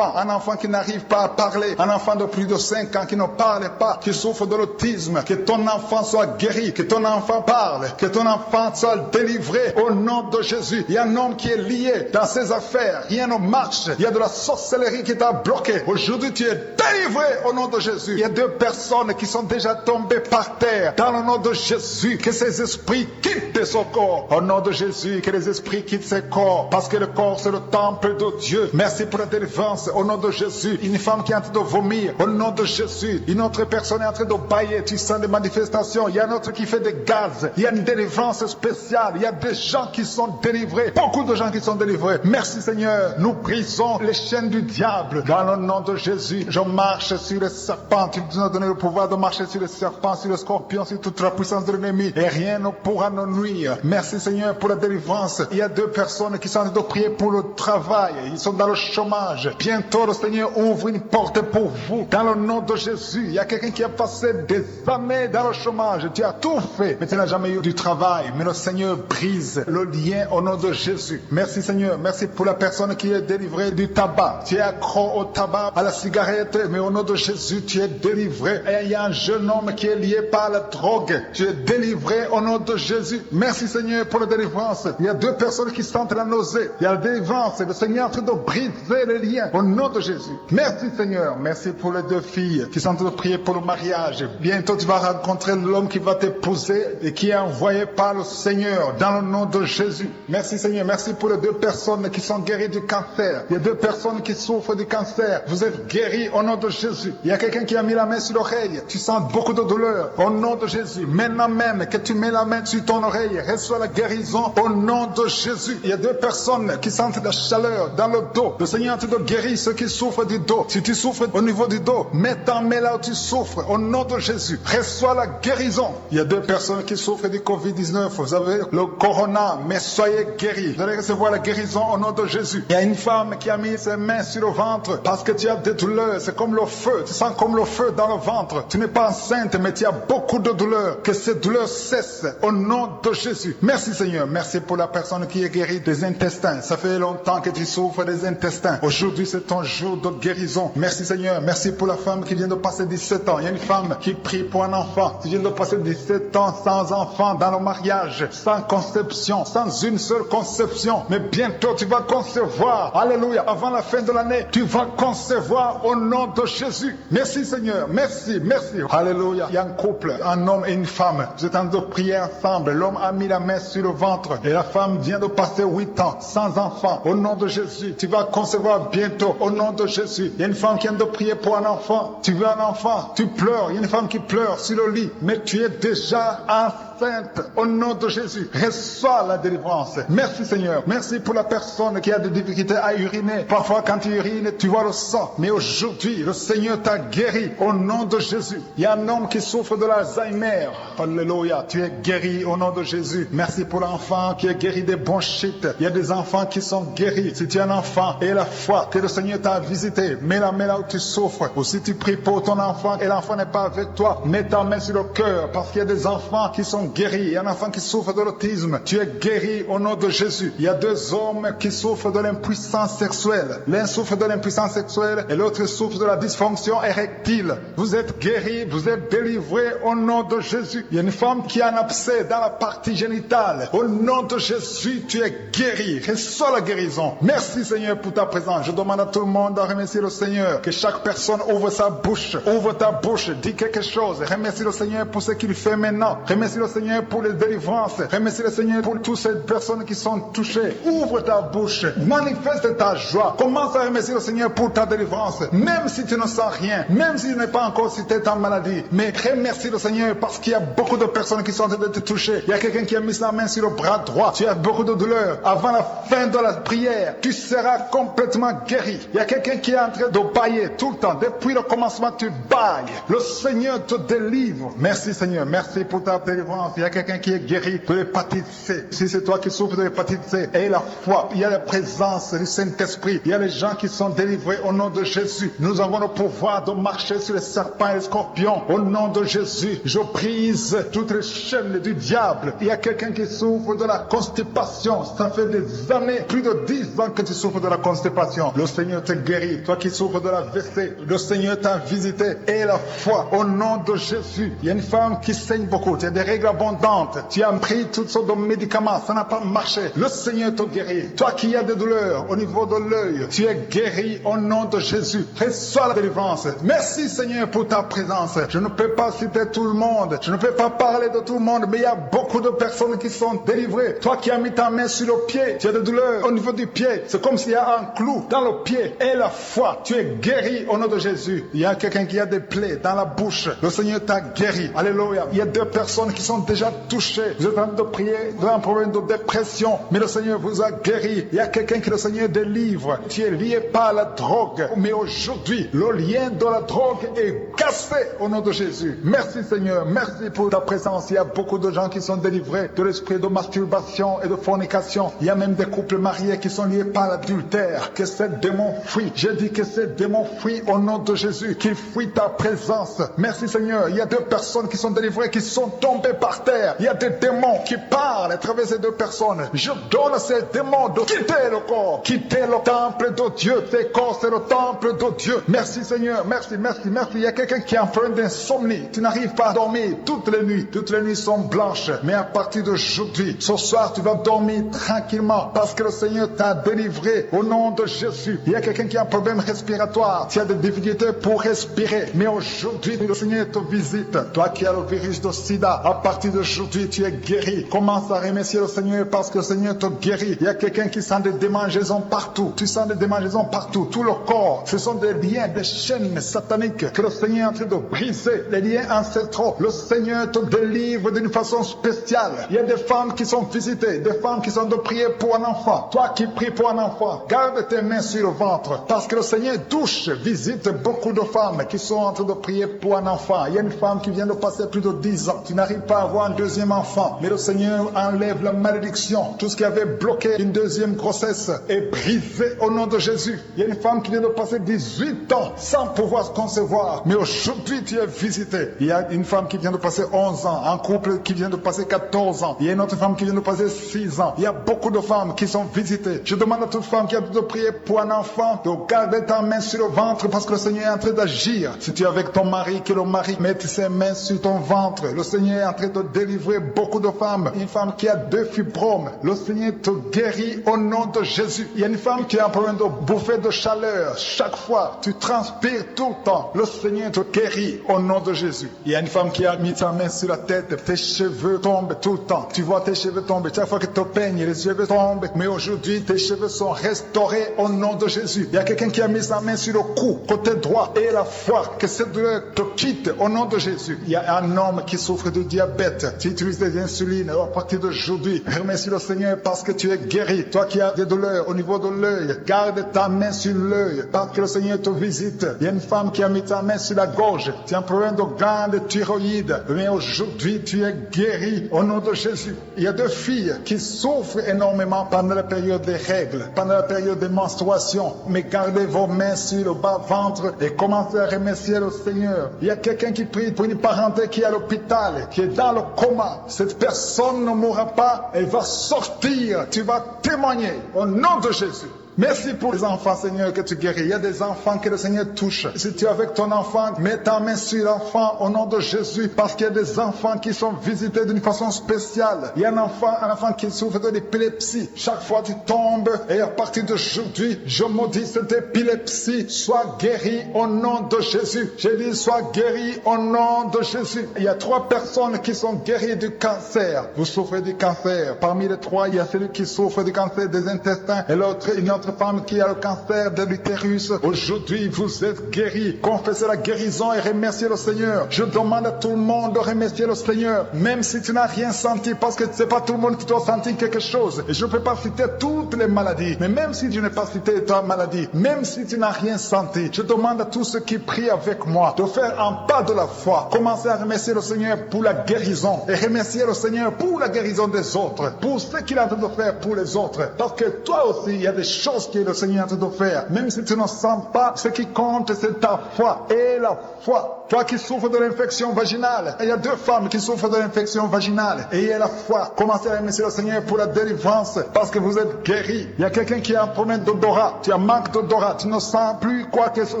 enfant qui n'arrive pas à parler. Un enfant de plus de 5 ans qui ne parle pas, qui souffre de l'autisme. Que ton enfant soit guéri. Que ton enfant parle. Que ton enfant soit délivré au nom de Jésus. Il y a un homme qui est lié dans ses affaires. Rien ne marche. Il y a de la sorcellerie qui t'a bloqué. Aujourd'hui, tu es délivré au nom de Jésus. Il y a 2 personnes qui sont déjà tombées par terre. Dans le nom de Jésus, que ces esprits quittent son corps. Au nom de Jésus, que les esprits quittent ses corps. Parce que le corps, c'est le temple de Dieu. Merci pour la délivrance. Au nom de Jésus, une femme qui est en train de vomir. Au nom de Jésus, une autre personne est en train de bailler. Tu sens des manifestations. Il y a un autre qui fait des gaz. Il y a une délivrance spéciale. Il y a des gens qui sont délivrés. Beaucoup de gens qui sont délivrés. Merci Seigneur. Nous brisons les chaînes du diable. Dans le nom de Jésus, je marche sur les serpents. Tu nous as donné le pouvoir de marcher sur les serpents, sur les scorpions, sur toute la puissance de l'ennemi. Et rien ne pourra nous nuire. Merci Seigneur pour la délivrance. Il y a 2 personnes qui sont en train de prier pour le travail. Ils sont dans le chômage. Bientôt le Seigneur ouvre une porte pour vous. Dans le nom de Jésus, il y a quelqu'un qui a passé des années dans le chômage. Tu as tout fait, mais tu n'as jamais eu du travail. Mais le Seigneur brise le lien au nom de Jésus. Merci Seigneur. Merci pour la personne qui est délivrée du tabac. Tu es accro au tabac, à la cigarette, mais au nom de Jésus, tu es délivré. Et il y a un jeune homme qui est lié par la drogue. Tu es délivré au nom de Jésus. Merci Seigneur pour la délivrance. Il y a 2 personnes qui sentent la nausée. Il y a la délivrance. Le Seigneur est en train de briser les liens au nom de Jésus. Merci Seigneur. Merci pour les 2 filles qui sont en train de prier pour le mariage. Bientôt tu vas rencontrer l'homme qui va t'épouser et qui est envoyé par le Seigneur dans le nom de Jésus. Merci Seigneur. Merci pour les 2 personnes qui sont guéries du cancer. Il y a 2 personnes qui souffrent du cancer. Vous êtes guéris au nom de Jésus. Il y a quelqu'un qui a mis la main sur l'oreille. Tu sens beaucoup de douleur au nom de Jésus. Maintenant même que tu mets la main sur ton oreille, reçois la guérison au nom de Jésus. Il y a 2 personnes qui sentent la chaleur dans le dos. Le Seigneur te guérit ceux qui souffrent du dos. Si tu souffres au niveau du dos, mets ta main là où tu souffres au nom de Jésus. Reçois la guérison. Il y a 2 personnes qui souffrent du Covid-19. Vous avez le corona, mais soyez guéris. Vous allez recevoir la guérison au nom de Jésus. Il y a une femme qui a mis ses mains sur le ventre parce que tu as des douleurs. C'est comme le feu. Tu sens comme le feu dans le ventre. Tu n'es pas enceinte, mais tu as beaucoup de douleurs. Que ces douleurs cessent au nom de Jésus. Merci Seigneur. Merci pour la personne qui est guérie des intestins. Ça fait longtemps que tu souffres des intestins. Aujourd'hui, c'est ton jour de guérison. Merci Seigneur. Merci pour la femme qui vient de passer 17 ans. Il y a une femme qui prie pour un enfant. Tu viens de passer 17 ans sans enfant dans le mariage, sans conception, sans une seule conception. Mais bientôt, tu vas concevoir. Alléluia. Avant la fin de l'année, tu vas concevoir au nom de Jésus. Merci Seigneur. Merci, merci. Alléluia. Il y a un couple, un homme et une femme. Vous êtes en train de prier ensemble. L'homme a mis la main sur le ventre et la femme vient de passer 8 ans sans enfant. Au nom de Jésus, tu vas concevoir bientôt. Au nom de Jésus. Il y a une femme qui vient de prier pour un enfant. Tu veux un enfant, tu pleures. Il y a une femme qui pleure sur le lit, mais tu es déjà enceinte. Au nom de Jésus, reçois la délivrance. Merci Seigneur. Merci pour la personne qui a des difficultés à uriner. Parfois quand tu urines, tu vois le sang. Mais aujourd'hui, le Seigneur t'a guéri. Au nom de Jésus. Il y a un homme qui souffre de l'Alzheimer. Alléluia. Tu es guéri au nom de Jésus. Merci pour l'enfant qui est guéri des bronchites. Il y a des enfants qui sont guéris. Si tu es un enfant et la foi que le Seigneur t'a visité, mets la main là où tu souffres. Ou si tu pries pour ton enfant et l'enfant n'est pas avec toi, mets ta main sur le cœur parce qu'il y a des enfants qui sont guéris. Il y a un enfant qui souffre de l'autisme. Tu es guéri au nom de Jésus. Il y a 2 hommes qui souffrent de l'impuissance sexuelle. L'un souffre de l'impuissance sexuelle et l'autre souffre de la dysfonction érectile. Vous êtes guéris, vous êtes délivrés délivrée au nom de Jésus. Il y a une femme qui a un abcès dans la partie génitale. Au nom de Jésus, tu es guéri. Reçois la guérison. Merci Seigneur pour ta présence. Je demande à tout le monde de remercier le Seigneur. Que chaque personne ouvre sa bouche. Ouvre ta bouche. Dis quelque chose. Remercie le Seigneur pour ce qu'il fait maintenant. Remercie le Seigneur pour les délivrances. Remercie le Seigneur pour toutes ces personnes qui sont touchées. Ouvre ta bouche. Manifeste ta joie. Commence à remercier le Seigneur pour ta délivrance. Même si tu ne sens rien. Même si tu n'es pas encore cité ta maladie. Mais remercie le Seigneur parce qu'il y a beaucoup de personnes qui sont en train de te toucher. Il y a quelqu'un qui a mis sa main sur le bras droit. Tu as beaucoup de douleur. Avant la fin de la prière, tu seras complètement guéri. Il y a quelqu'un qui est en train de bailler tout le temps. Depuis le commencement, tu bailles. Le Seigneur te délivre. Merci Seigneur. Merci pour ta délivrance. Il y a quelqu'un qui est guéri de l'hépatite C. Si c'est toi qui souffres de l'hépatite C, aie la foi. Il y a la présence du Saint-Esprit. Il y a les gens qui sont délivrés au nom de Jésus. Nous avons le pouvoir de marcher sur les serpents et les scorpions. Au nom de Jésus, je brise toutes les chaînes du diable. Il y a quelqu'un qui souffre de la constipation. Ça fait des années, plus de 10 ans que tu souffres de la constipation. Le Seigneur te guérit. Toi qui souffres de la WC, le Seigneur t'a visité. Et la foi, au nom de Jésus. Il y a une femme qui saigne beaucoup. Tu as des règles abondantes. Tu as pris toutes sortes de médicaments. Ça n'a pas marché. Le Seigneur te guérit. Toi qui as des douleurs au niveau de l'œil, tu es guéri au nom de Jésus. Reçois la délivrance. Merci Seigneur pour ta présence. Je ne peux pas citer tout le monde. Je ne peux pas parler de tout le monde. Mais il y a beaucoup de personnes qui sont délivrées. Toi qui as mis ta main sur le pied, tu as des douleurs au niveau du pied. C'est comme s'il y a un clou dans le pied. Et la foi, tu es guéri au nom de Jésus. Il y a quelqu'un qui a des plaies dans la bouche. Le Seigneur t'a guéri. Alléluia. Il y a 2 personnes qui sont déjà touchées. Vous êtes en train de prier de un problème de dépression. Mais le Seigneur vous a guéri. Il y a quelqu'un que le Seigneur délivre. Tu es lié par la drogue. Mais aujourd'hui, le lien de la drogue est cassé au nom de Jésus. Merci Seigneur. Merci pour ta présence. Il y a beaucoup de gens qui sont délivrés de l'esprit de masturbation et de fornication. Il y a même des couples mariés qui sont liés par l'adultère. Que ces démons fuient. J'ai dit que ces démons fuient au nom de Jésus. Qu'ils fuient ta présence. Merci Seigneur. Il y a 2 personnes qui sont délivrées, qui sont tombées par terre. Il y a des démons qui parlent à travers ces 2 personnes. Je donne à ces démons de quitter le corps. Quitter le temple de Dieu. Tes corps, c'est le temple de Dieu. Merci Seigneur. Merci, merci, merci. Il y a quelqu'un qui est en train d'insomnie. Tu n'arrives pas à dormir toutes les nuits. Toutes les nuits sont blanches. Mais à partir d'aujourd'hui, ce soir, tu vas dormir tranquillement parce que le Seigneur t'a délivré au nom de Jésus. Il y a quelqu'un qui a un problème respiratoire. Tu as des difficultés pour respirer. Mais aujourd'hui, le Seigneur te visite. Toi qui as le virus de sida, à partir d'aujourd'hui, tu es guéri. Commence à remercier le Seigneur parce que le Seigneur te guérit. Il y a quelqu'un qui sent des démangeaisons partout. Tu sens des démangeaisons partout. Tout le corps. Ce sont des liens, des chaînes sataniques que le Seigneur est en train de briser. Les liens ancestraux. Le Seigneur te délivre d'une façon spéciale. Il y a des femmes qui sont visitées. Des femmes qui sont de prier pour un enfant. Toi qui pries pour un enfant, garde tes mains sur le ventre. Parce que le Seigneur touche, visite beaucoup de femmes qui sont en train de prier pour un enfant. Il y a une femme qui vient de passer plus de 10 ans. Tu n'arrives pas à avoir un deuxième enfant. Mais le Seigneur enlève la malédiction. Tout ce qui avait bloqué une deuxième grossesse est brisé au nom de Jésus. Il y a une femme qui vient de passer 18 ans sans pouvoir se concevoir. Mais aujourd'hui, tu es visité. Il y a une femme qui vient de passer 11 ans. Un couple qui vient de passer 14 ans. Il y a une autre femme qui vient de passer 6 ans. Il y a beaucoup de femmes qui sont visitées. Je demande à toute femme qui a de prier pour un enfant de garder ta main sur le ventre parce que le Seigneur est en train d'agir. Si tu es avec ton mari, que le mari mette ses mains sur ton ventre. Le Seigneur est en train de délivrer beaucoup de femmes. Une femme qui a 2 fibromes. Le Seigneur te guérit au nom de Jésus. Il y a une femme qui a un problème de bouffée de chaleur. Chaque fois, tu transpires tout le temps. Le Seigneur te guérit au nom de Jésus. Il y a une femme qui a mis sa main sur la tête. Tes cheveux tombent tout le temps. Tu vois tes cheveux tomber. Chaque fois que tu te peignes, les cheveux tombent. Mais aujourd'hui, tes cheveux sont restaurés au nom de Jésus. Il y a quelqu'un qui a mis sa main sur le cou, côté droit. Et la foi, que cette douleur te quitte au nom de Jésus. Il y a un homme qui souffre de diabète. Tu utilises des insulines. À partir d'aujourd'hui, remercie le Seigneur parce que tu es guéri. Toi qui as des douleurs au niveau de l'œil, garde ta main sur l'œil parce que le Seigneur te visite. Il y a une femme qui a mis sa main sur la gorge. Tu as un problème de glande thyroïde. Mais aujourd'hui, tu es guéri au nom de Jésus. Il y a 2 filles qui souffrent énormément pendant la période des règles, pendant la période des menstruations. Mais gardez vos mains sur le bas-ventre et commencez à remercier le Seigneur. Il y a quelqu'un qui prie pour une parenté qui est à l'hôpital, qui est dans le coma. Cette personne ne mourra pas, elle va sortir. Tu vas témoigner au nom de Jésus. Merci pour les enfants, Seigneur, que tu guéris. Il y a des enfants que le Seigneur touche. Si tu es avec ton enfant, mets ta main sur l'enfant au nom de Jésus, parce qu'il y a des enfants qui sont visités d'une façon spéciale. Il y a un enfant qui souffre de l'épilepsie. Chaque fois tu tombes, et à partir d'aujourd'hui, je maudis cette épilepsie. Sois guéri au nom de Jésus. J'ai dit, sois guéri au nom de Jésus. Il y a 3 personnes qui sont guéries du cancer. Vous souffrez du cancer. Parmi les 3, il y a celui qui souffre du cancer des intestins et une autre femme qui a le cancer de l'utérus. Aujourd'hui, vous êtes guéris. Confessez la guérison et remerciez le Seigneur. Je demande à tout le monde de remercier le Seigneur, même si tu n'as rien senti, parce que c'est pas tout le monde qui doit sentir quelque chose. Et je ne peux pas citer toutes les maladies, mais même si je n'ai pas cité ta maladie, même si tu n'as rien senti, je demande à tous ceux qui prient avec moi de faire un pas de la foi. Commencez à remercier le Seigneur pour la guérison et remercier le Seigneur pour la guérison des autres, pour ce qu'il est en train de faire pour les autres. Parce que toi aussi, il y a des choses que le Seigneur est en train de faire. Même si tu ne sens pas, ce qui compte, c'est ta foi. Et la foi. Toi qui souffres de l'infection vaginale, il y a 2 femmes qui souffrent de l'infection vaginale. Et il y a la foi. Commencez à remercier le Seigneur pour la délivrance, parce que vous êtes guéris. Il y a quelqu'un qui a un problème d'odorat. Tu as manque d'odorat. Tu ne sens plus quoi que ce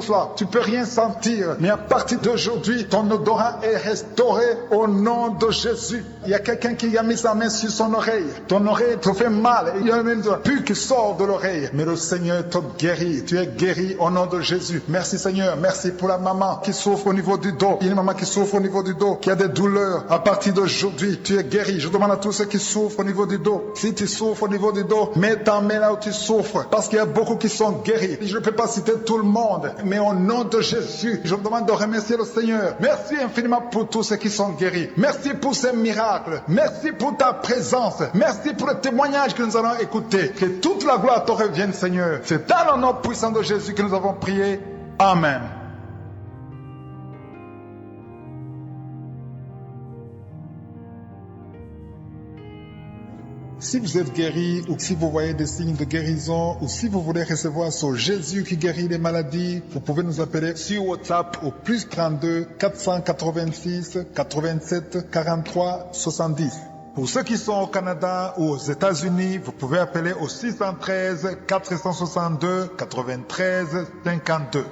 soit. Tu peux rien sentir. Mais à partir d'aujourd'hui, ton odorat est restauré au nom de Jésus. Il y a quelqu'un qui a mis sa main sur son oreille. Ton oreille te fait mal. Il y a même de la pus qui sort de l'oreille. Mais le Seigneur te guérit. Tu es guéri au nom de Jésus. Merci Seigneur. Merci pour la maman qui souffre au niveau du dos. Il y a une maman qui souffre au niveau du dos, qui a des douleurs. À partir d'aujourd'hui, tu es guéri. Je demande à tous ceux qui souffrent au niveau du dos. Si tu souffres au niveau du dos, mets ta main là où tu souffres. Parce qu'il y a beaucoup qui sont guéris. Je ne peux pas citer tout le monde. Mais au nom de Jésus, je me demande de remercier le Seigneur. Merci infiniment pour tous ceux qui sont guéris. Merci pour ces miracles. Merci pour ta présence. Merci pour le témoignage que nous allons écouter. Que toute la gloire te revienne, Seigneur. C'est dans le nom puissant de Jésus que nous avons prié. Amen. Si vous êtes guéri ou si vous voyez des signes de guérison ou si vous voulez recevoir sur Jésus qui guérit les maladies, vous pouvez nous appeler sur WhatsApp au +32 486 87 43 70. Pour ceux qui sont au Canada ou aux États-Unis, vous pouvez appeler au 613 462 93 52.